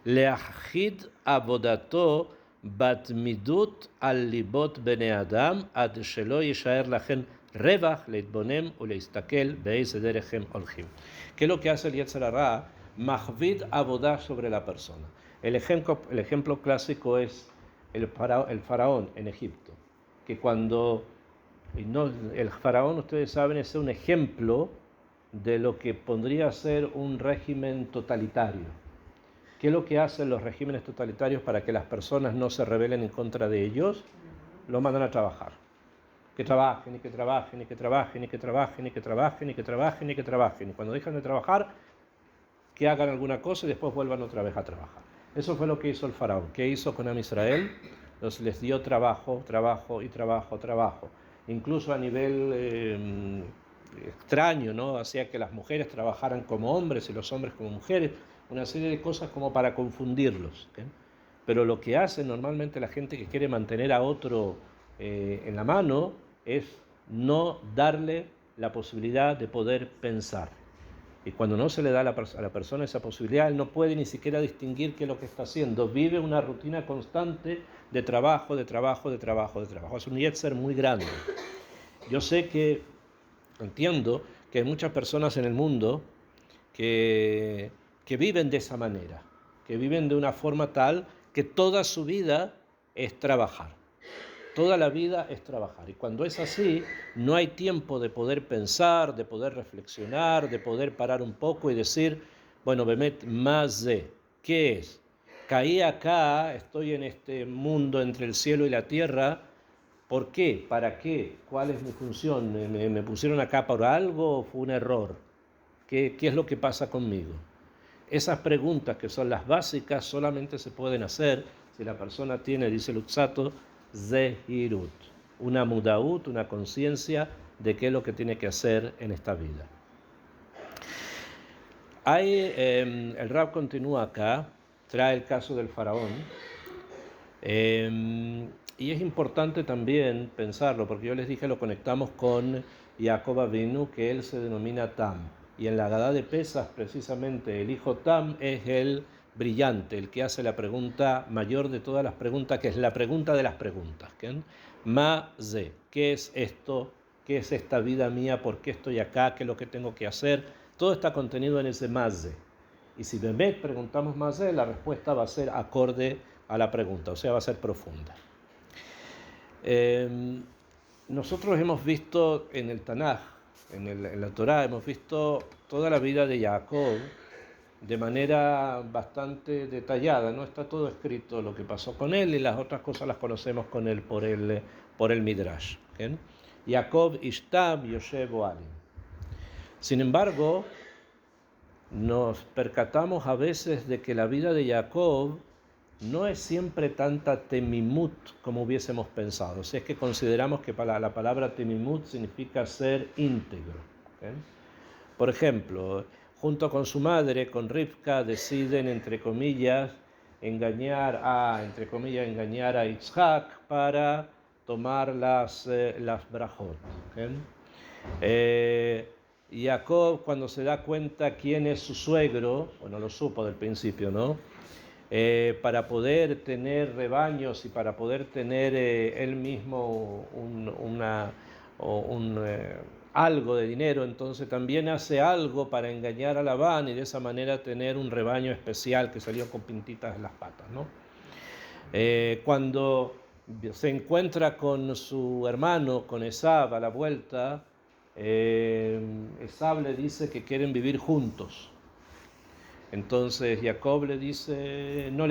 leachid abodato batmidut al libot bene adam ad shelo yishaer lachen revach leitbonem uleistakel beis derechem olchim. ¿Qué es lo que hace el yetzer hara? Mahvid abodá sobre la persona. El ejemplo clásico es el faraón en Egipto, que cuando el faraón, ustedes saben, es un ejemplo de lo que podría ser un régimen totalitario. ¿Qué es lo que hacen los regímenes totalitarios para que las personas no se rebelen en contra de ellos? Lo mandan a trabajar. Que trabajen, y que trabajen, y que trabajen, y que trabajen, y que trabajen, y que trabajen, y que trabajen. Y cuando dejan de trabajar, que hagan alguna cosa y después vuelvan otra vez a trabajar. Eso fue lo que hizo el faraón. ¿Qué hizo con Am Israel? Les dio trabajo. Incluso a nivel extraño, ¿no? Hacía que las mujeres trabajaran como hombres y los hombres como mujeres. Una serie de cosas como para confundirlos. ¿Okay? Pero lo que hace normalmente la gente que quiere mantener a otro en la mano es no darle la posibilidad de poder pensar. Y cuando no se le da a la persona esa posibilidad, él no puede ni siquiera distinguir qué es lo que está haciendo. Vive una rutina constante de trabajo. Es un yetzer muy grande. Yo entiendo que hay muchas personas en el mundo que viven de esa manera, que viven de una forma tal que toda su vida es trabajar. Toda la vida es trabajar. Y cuando es así, no hay tiempo de poder pensar, de poder reflexionar, de poder parar un poco y decir, bueno, Bemet, más de, ¿qué es? Caí acá, estoy en este mundo entre el cielo y la tierra. ¿Por qué? ¿Para qué? ¿Cuál es mi función? ¿Me pusieron acá por algo o fue un error? ¿Qué es lo que pasa conmigo? Esas preguntas que son las básicas solamente se pueden hacer si la persona tiene, dice Luzzatto, Zehirut, una mudaut, una conciencia de qué es lo que tiene que hacer en esta vida. El Rab continúa acá, trae el caso del faraón, y es importante también pensarlo, porque yo les dije lo conectamos con Jacob Avinu, que él se denomina Tam. Y en la Agadá de Pesach, precisamente, el hijo Tam es el brillante, el que hace la pregunta mayor de todas las preguntas, que es la pregunta de las preguntas. Ma ze, ¿qué es esto? ¿Qué es esta vida mía? ¿Por qué estoy acá? ¿Qué es lo que tengo que hacer? Todo está contenido en ese ma ze. Y si Bemet preguntamos ma ze, la respuesta va a ser acorde a la pregunta, o sea, va a ser profunda. Nosotros hemos visto en el Tanaj, en la Torá, hemos visto toda la vida de Jacob de manera bastante detallada, no está todo escrito lo que pasó con él, y las otras cosas las conocemos con él por el Midrash. ¿Okay? Jacob Ishtam Yoshev Oalim. Sin embargo, nos percatamos a veces de que la vida de Jacob no es siempre tanta temimut como hubiésemos pensado. Si es que consideramos que la palabra temimut significa ser íntegro. ¿Okay? Por ejemplo, junto con su madre, con Rivka, deciden, entre comillas, engañar a Yitzhak para tomar las brajot. ¿Okay? Jacob, cuando se da cuenta quién es su suegro, bueno, lo supo del principio, ¿no? Para poder tener rebaños y para poder tener él mismo algo de dinero, entonces también hace algo para engañar a Labán y de esa manera tener un rebaño especial que salió con pintitas en las patas, ¿no? Cuando se encuentra con su hermano, con Esav, a la vuelta, Esav le dice que quieren vivir juntos. Entonces Jacob le dice no,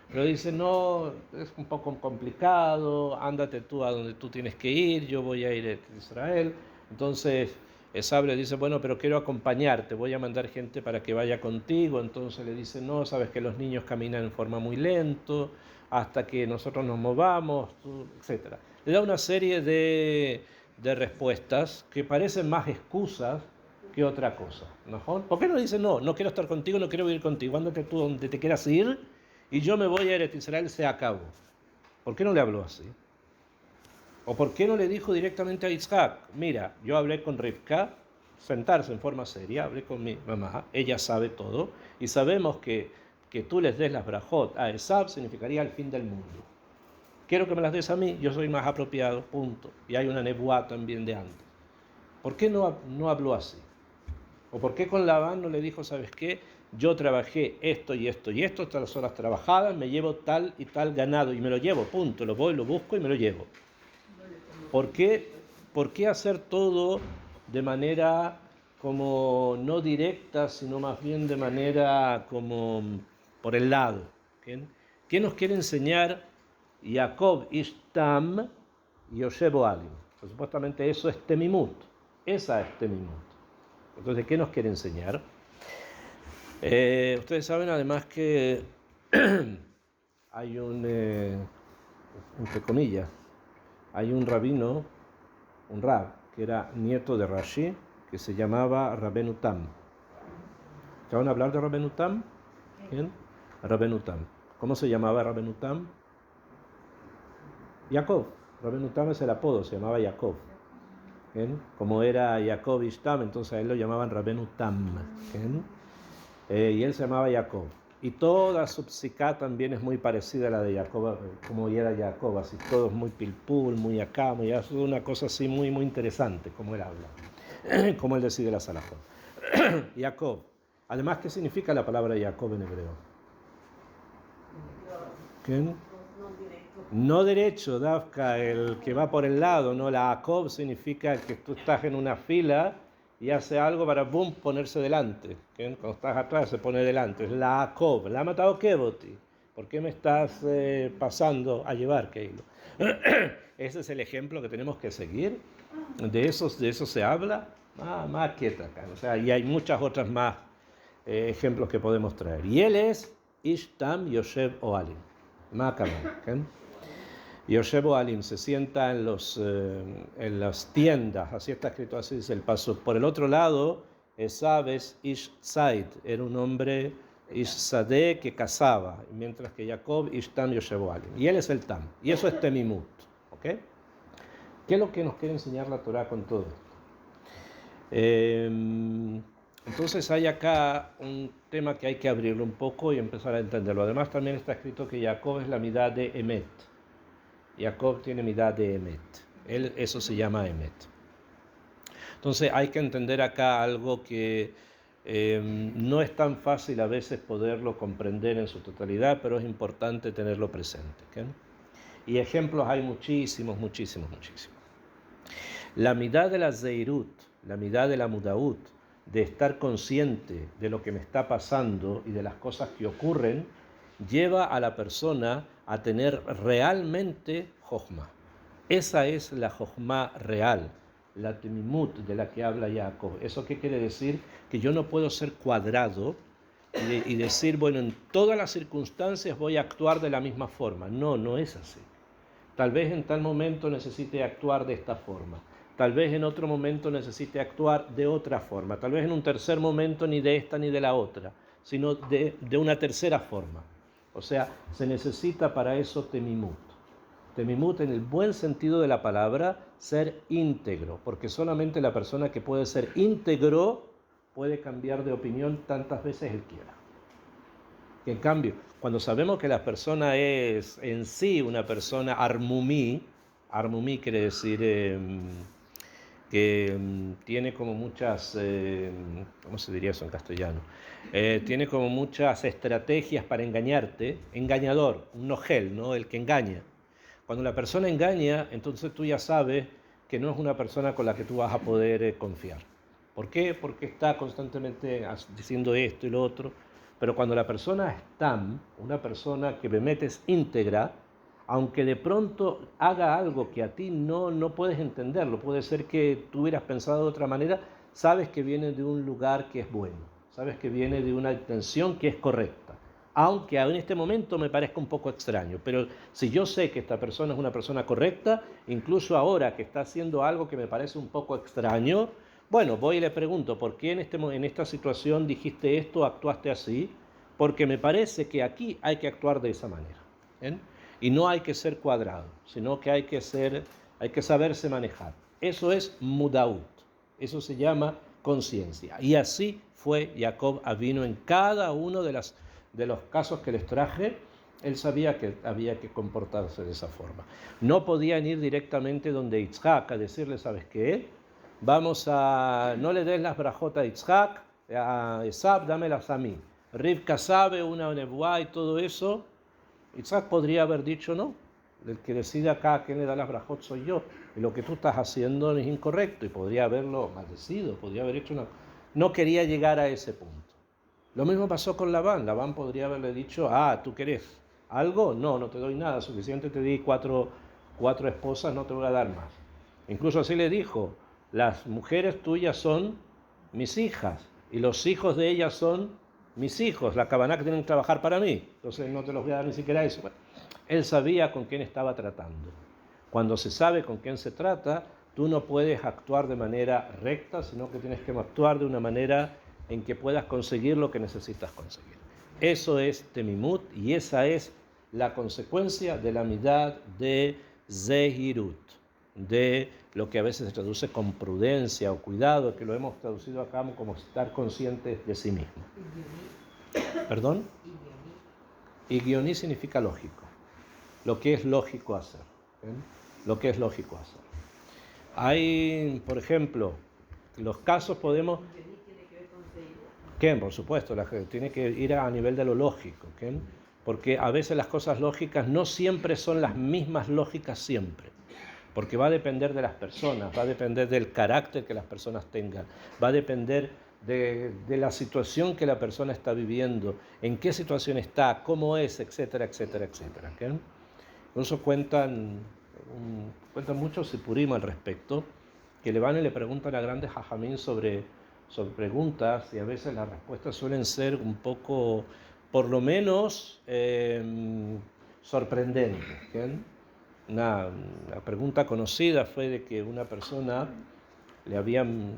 pero dice no, es un poco complicado, ándate tú a donde tú tienes que ir, yo voy a ir a Israel. Entonces Esav le dice, bueno, pero quiero acompañarte, voy a mandar gente para que vaya contigo. Entonces le dice, no, sabes que los niños caminan en forma muy lento, hasta que nosotros nos movamos, etc. Le da una serie de respuestas que parecen más excusas que otra cosa, ¿no? ¿Por qué no dice no quiero estar contigo, no quiero vivir contigo, ándate tú donde te quieras ir y yo me voy a Eretz Israel, se acabó? ¿Por qué no le habló así? ¿O por qué no le dijo directamente a Yitzhak, mira, yo hablé con Rivka, sentarse en forma seria, hablé con mi mamá, ella sabe todo, y sabemos que tú les des las brajot a Esav significaría el fin del mundo. Quiero que me las des a mí, yo soy más apropiado, punto. Y hay una nebuá también de antes. ¿Por qué no habló así? ¿O por qué con Labán no le dijo, sabes qué? Yo trabajé esto y esto y esto, estas horas trabajadas, me llevo tal y tal ganado y me lo llevo, punto. Lo voy, lo busco y me lo llevo. ¿Por qué hacer todo de manera como no directa, sino más bien de manera como por el lado? ¿Qué nos quiere enseñar Jacob Ishtam Yoshev Oalim? Pues supuestamente eso es temimut. Esa es temimut. Entonces, ¿qué nos quiere enseñar? Ustedes saben además que hay entre comillas, hay un rabino, un rab, que era nieto de Rashi, que se llamaba Rabenu Tam. ¿Se van a hablar de Rabenu Tam? ¿Quién? Rabenu Tam. ¿Cómo se llamaba Rabenu Tam? Jacob. Rabenu Tam es el apodo, se llamaba Jacob. Como era Jacob Ishtam, entonces a él lo llamaban Rabenu Tam. Y él se llamaba Jacob. Y toda su psiká también es muy parecida a la de Jacob, como era Jacob, así todo es muy pilpul, muy acá, muy es una cosa así muy, muy interesante, como él habla, como él decide la salahot. Jacob. Además, ¿qué significa la palabra Jacob en hebreo? ¿Quién? No derecho, Dafka, el que va por el lado, ¿no? La Jacob significa que tú estás en una fila y hace algo para, boom, ponerse delante. ¿Okay? Cuando estás atrás se pone delante. Es la Jacob. La ha matado Keboti. ¿Por qué me estás pasando a llevar, Keilo? Ese es el ejemplo que tenemos que seguir. De eso se habla. Más quieta acá. O sea, y hay muchas otras más ejemplos que podemos traer. Y él es Ishtam Yoshev Oalim. ¿Okay? Yoshev Oalim se sienta en las tiendas, así está escrito, así dice el paso. Por el otro lado, Esav es Ish Zaid, era un hombre Ish Sadeh que cazaba, mientras que Jacob Ish Tam Yoshev Oalim. Y él es el Tam, y eso es Temimut. ¿Okay? ¿Qué es lo que nos quiere enseñar la Torá con todo esto? Entonces hay acá un tema que hay que abrirlo un poco y empezar a entenderlo. Además también está escrito que Jacob es la midá de Emet. Jacob tiene midá de Emet. Eso se llama Emet. Entonces hay que entender acá algo que no es tan fácil a veces poderlo comprender en su totalidad, pero es importante tenerlo presente. ¿Okay? Y ejemplos hay muchísimos. La midá de la zeirut, la midá de la mudaut, de estar consciente de lo que me está pasando y de las cosas que ocurren, lleva a la persona a tener realmente jochma. Esa es la jochma real, la temimut de la que habla Jacob. ¿Eso qué quiere decir? Que yo no puedo ser cuadrado y decir, bueno, en todas las circunstancias voy a actuar de la misma forma. No, no es así. Tal vez en tal momento necesite actuar de esta forma. Tal vez en otro momento necesite actuar de otra forma. Tal vez en un tercer momento ni de esta ni de la otra, sino de una tercera forma. O sea, se necesita para eso temimut. Temimut en el buen sentido de la palabra, ser íntegro, porque solamente la persona que puede ser íntegro puede cambiar de opinión tantas veces él quiera. En cambio, cuando sabemos que la persona es en sí una persona armumí quiere decir que tiene como muchas, ¿cómo se diría eso en castellano? Tiene como muchas estrategias para engañarte, engañador, un nogel, ¿no? El que engaña. Cuando la persona engaña, entonces tú ya sabes que no es una persona con la que tú vas a poder confiar. ¿Por qué? Porque está constantemente diciendo esto y lo otro. Pero cuando la persona es tam, una persona que me metes íntegra, aunque de pronto haga algo que a ti no puedes entenderlo, puede ser que tú hubieras pensado de otra manera, sabes que viene de un lugar que es bueno, sabes que viene de una intención que es correcta. Aunque en este momento me parezca un poco extraño, pero si yo sé que esta persona es una persona correcta, incluso ahora que está haciendo algo que me parece un poco extraño, bueno, voy y le pregunto, ¿por qué en esta situación dijiste esto, actuaste así? Porque me parece que aquí hay que actuar de esa manera. ¿Bien? Y no hay que ser cuadrado, sino que hay que saberse manejar. Eso es mudaut, eso se llama conciencia. Y así fue Jacob Avino en cada uno de los casos que les traje. Él sabía que había que comportarse de esa forma. No podían ir directamente donde Yitzhak a decirle, ¿sabes qué? No le des las brajotas a Yitzhak, a Esab, dámelas a mí. Rivka sabe, una nebuá y todo eso. Yitzhak podría haber dicho, no, el que decide acá a quién le da las brajot soy yo, y lo que tú estás haciendo es incorrecto, y podría haberlo maldecido, podría haber hecho una... No quería llegar a ese punto. Lo mismo pasó con Labán. Labán podría haberle dicho, ¿tú querés algo? No te doy nada, suficiente te di cuatro esposas, no te voy a dar más. Incluso así le dijo, las mujeres tuyas son mis hijas, y los hijos de ellas son mis hijos, la cabaná que tienen que trabajar para mí, entonces no te los voy a dar ni siquiera eso. Bueno, él sabía con quién estaba tratando. Cuando se sabe con quién se trata, tú no puedes actuar de manera recta, sino que tienes que actuar de una manera en que puedas conseguir lo que necesitas conseguir. Eso es temimut y esa es la consecuencia de la midad de zehirut, de lo que a veces se traduce con prudencia o cuidado, que lo hemos traducido acá como estar conscientes de sí mismo. ¿Perdón? Y guioní significa lógico, lo que es lógico hacer. Lo que es lógico hacer. Hay, por ejemplo, los casos podemos... ¿Qué? Por supuesto, tiene que ir a nivel de lo lógico, ¿qué? Porque a veces las cosas lógicas no siempre son las mismas lógicas siempre, porque va a depender de las personas, va a depender del carácter que las personas tengan, va a depender de la situación que la persona está viviendo, en qué situación está, cómo es, etcétera, etcétera, etcétera. ¿Okay? Incluso cuentan muchos sipurim al respecto, que le van y le preguntan a grandes jajamín sobre preguntas, y a veces las respuestas suelen ser un poco, por lo menos, sorprendentes. ¿Okay? Una pregunta conocida fue de que una persona querían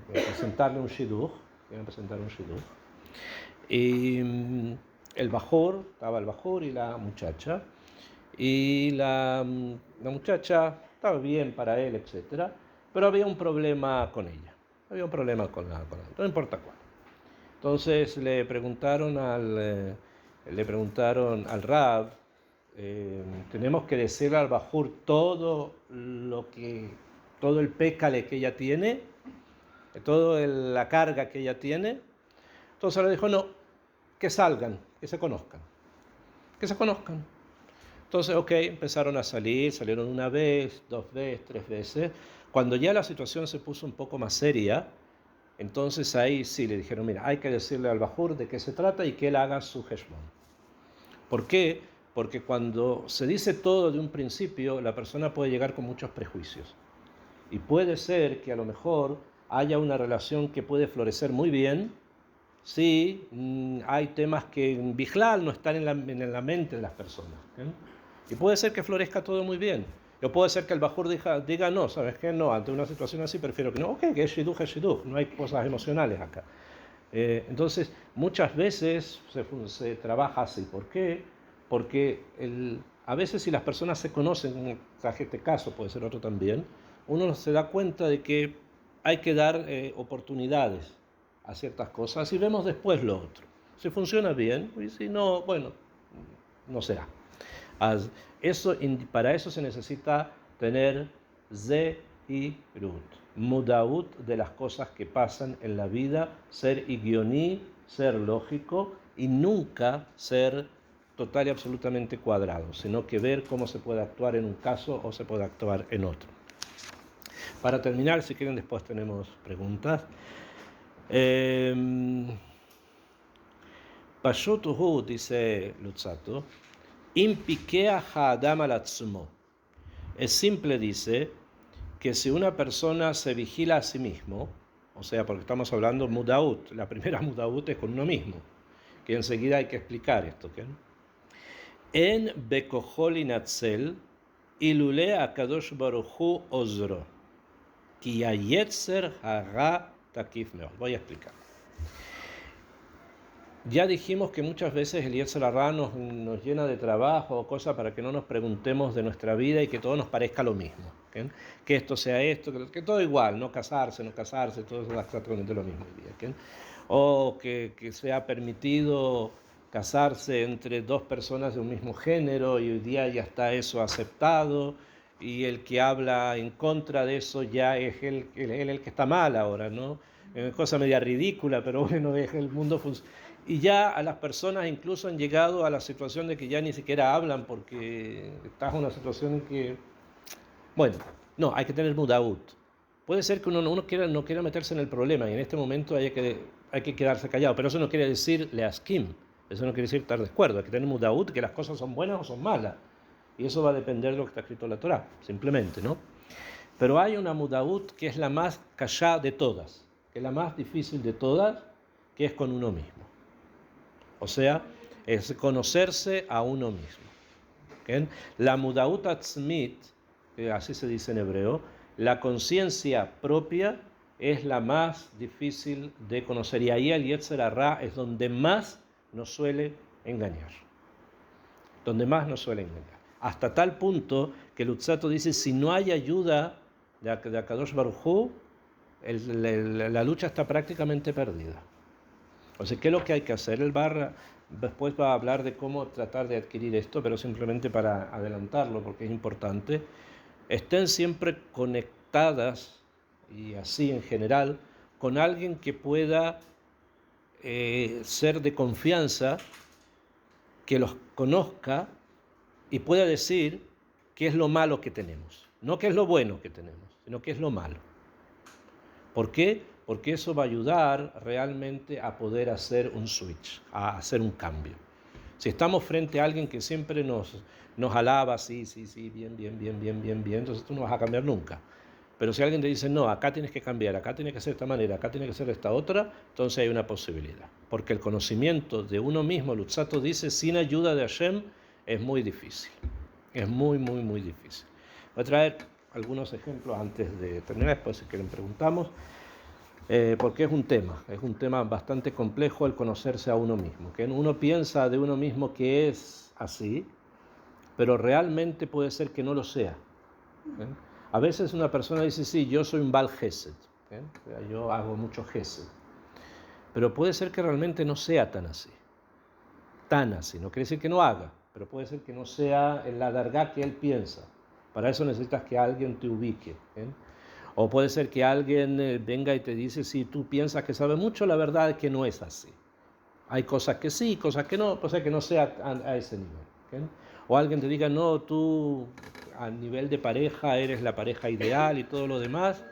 presentarle un shidduch, y estaba el bajor y la muchacha, y la muchacha estaba bien para él, etc. Pero había un problema con ella. Había un problema con la no importa cuál. Entonces le preguntaron al Rab, tenemos que decirle al Bajur todo el pécale que ella tiene, toda la carga que ella tiene. Entonces le dijo, no, que salgan, que se conozcan. Entonces, empezaron a salieron una vez, 2 veces, 3 veces. Cuando ya la situación se puso un poco más seria, entonces ahí sí le dijeron, mira, hay que decirle al Bajur de qué se trata y que él haga su heshbon. ¿Por qué? Porque cuando se dice todo de un principio, la persona puede llegar con muchos prejuicios. Y puede ser que a lo mejor haya una relación que puede florecer muy bien, si hay temas que en Bijlal no están en la mente de las personas. Y puede ser que florezca todo muy bien. O puede ser que el Bajur diga no, ¿sabes qué? No, ante una situación así prefiero que no. Que es shidduch, no hay cosas emocionales acá. Entonces, muchas veces se trabaja así. ¿Por qué? Porque a veces si las personas se conocen, como traje este caso, puede ser otro también, uno se da cuenta de que hay que dar oportunidades a ciertas cosas y vemos después lo otro. Si funciona bien, y si no, bueno, no será. Para eso se necesita tener Zehirut, mudaut de las cosas que pasan en la vida, ser higioní, ser lógico y nunca ser total y absolutamente cuadrado, sino que ver cómo se puede actuar en un caso o se puede actuar en otro. Para terminar, si quieren después tenemos preguntas. Pashutuhu, dice Luzzatto, impikea ha'adam al atzmo. Es simple, dice, que si una persona se vigila a sí mismo, o sea, porque estamos hablando mudaut, la primera mudaut es con uno mismo, que enseguida hay que explicar esto, ¿qué? En bekohol inatzel ilule akadosh baruchu ozro ki hayetzer hara takif meod. Voy a explicar. Ya dijimos que muchas veces el Yetzer Hará nos llena de trabajo o cosas para que no nos preguntemos de nuestra vida y que todo nos parezca lo mismo. ¿Okay? Que esto sea esto, que todo igual, no casarse, todo es exactamente lo mismo hoy día. ¿Okay? O que sea permitido casarse entre 2 personas de un mismo género y hoy día ya está eso aceptado y el que habla en contra de eso ya es el que está mal ahora, ¿no? Es una cosa media ridícula, pero bueno, es el mundo funciona. Y ya a las personas incluso han llegado a la situación de que ya ni siquiera hablan porque estás en una situación en que, bueno, no, hay que tener mudaut. Puede ser que uno no quiera meterse en el problema y en este momento hay que quedarse callado, pero eso no quiere decir leaskim, eso no quiere decir estar de acuerdo, hay que tener mudaut, que las cosas son buenas o son malas. Y eso va a depender de lo que está escrito en la Torá, simplemente, ¿no? Pero hay una mudaut que es la más callada de todas, que es la más difícil de todas, que es con uno mismo. O sea, es conocerse a uno mismo. ¿Okay? La mudaut atzmit, así se dice en hebreo, la conciencia propia es la más difícil de conocer. Y ahí el Yetzer Hará es donde más nos suele engañar. Hasta tal punto que Luzzatto dice, si no hay ayuda de Akadosh Baruj Hu, la lucha está prácticamente perdida. O sea, ¿qué es lo que hay que hacer? El Barra después va a hablar de cómo tratar de adquirir esto, pero simplemente para adelantarlo, porque es importante. Estén siempre conectadas, y así en general, con alguien que pueda ser de confianza, que los conozca y pueda decir qué es lo malo que tenemos. No qué es lo bueno que tenemos, sino qué es lo malo. ¿Por qué? Porque eso va a ayudar realmente a poder hacer un switch, a hacer un cambio. Si estamos frente a alguien que siempre nos alaba, sí, bien, entonces tú no vas a cambiar nunca. Pero si alguien te dice, no, acá tienes que cambiar, acá tiene que ser de esta manera, acá tiene que ser de esta otra, entonces hay una posibilidad. Porque el conocimiento de uno mismo, Luzzatto dice, sin ayuda de Hashem, es muy difícil. Es muy difícil. Voy a traer algunos ejemplos antes de terminar, después si quieren preguntamos. Porque es un tema bastante complejo el conocerse a uno mismo. Que uno piensa de uno mismo que es así, pero realmente puede ser que no lo sea. A veces una persona dice, sí, yo soy un Baal Gesed, yo hago mucho Gesed, pero puede ser que realmente no sea tan así, no quiere decir que no haga, pero puede ser que no sea en la dargá que él piensa. Para eso necesitas que alguien te ubique. O puede ser que alguien venga y te dice, si tú piensas que sabe mucho, la verdad es que no es así. Hay cosas que sí, cosas que no, puede ser que no sea a ese nivel. O alguien te diga, no, tú a nivel de pareja eres la pareja ideal y todo lo demás.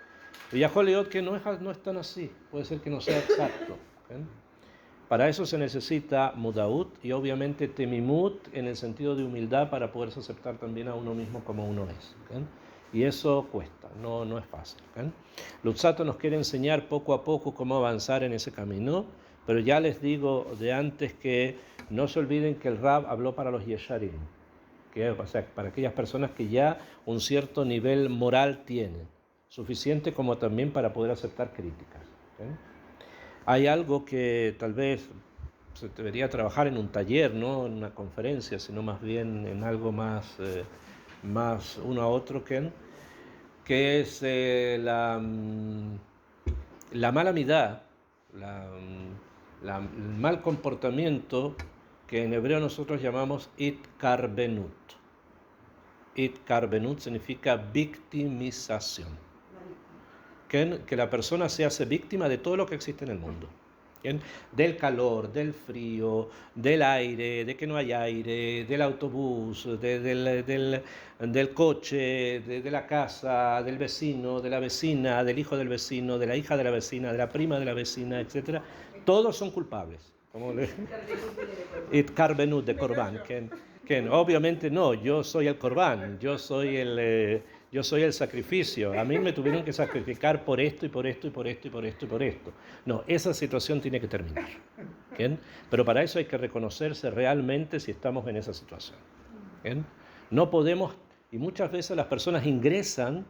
Y ya Joliot que no es tan así, puede ser que no sea exacto. Para eso se necesita mudaut y obviamente temimut en el sentido de humildad para poderse aceptar también a uno mismo como uno es. Y eso cuesta, no es fácil. Luzzatto nos quiere enseñar poco a poco cómo avanzar en ese camino, pero ya les digo de antes que no se olviden que el Rab habló para los Yesharim, o sea, para aquellas personas que ya un cierto nivel moral tienen, suficiente como también para poder aceptar críticas. Hay algo que tal vez se debería trabajar en un taller, no en una conferencia, sino más bien en algo más, más uno a otro, que es la mala midá, el mal comportamiento que en hebreo nosotros llamamos itkarbenut. Itkarbenut significa victimización. Que la persona se hace víctima de todo lo que existe en el mundo. ¿Bien? Del calor, del frío, del aire, de que no hay aire, del autobús, del coche, de la casa, del vecino, de la vecina, del hijo del vecino, de la hija de la vecina, de la prima de la vecina, etc. Todos son culpables. Itkarbenut de Corban. Obviamente no, yo soy el Corban, yo soy el sacrificio. A mí me tuvieron que sacrificar por esto y por esto y por esto y por esto y por esto. No, esa situación tiene que terminar. ¿Bien? Pero para eso hay que reconocerse realmente si estamos en esa situación. ¿Bien? No podemos, y muchas veces las personas ingresan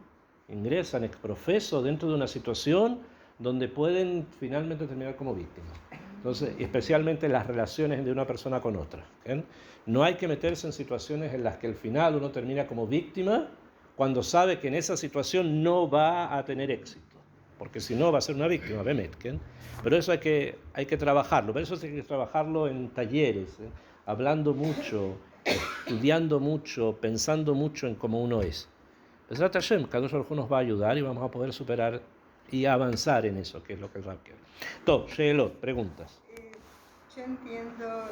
ex profeso dentro de una situación donde pueden finalmente terminar como víctimas. Entonces, especialmente las relaciones de una persona con otra. No hay que meterse en situaciones en las que al final uno termina como víctima cuando sabe que en esa situación no va a tener éxito, porque si no va a ser una víctima, pero eso hay que trabajarlo, pero eso hay que trabajarlo en talleres, hablando mucho, estudiando mucho, pensando mucho en cómo uno es. Besrat Hashem, Kadosh Baruj Hu nos va a ayudar y vamos a poder superar y avanzar en eso, que es lo que el Rab quiere. Todo, Sheelot, preguntas. Yo entiendo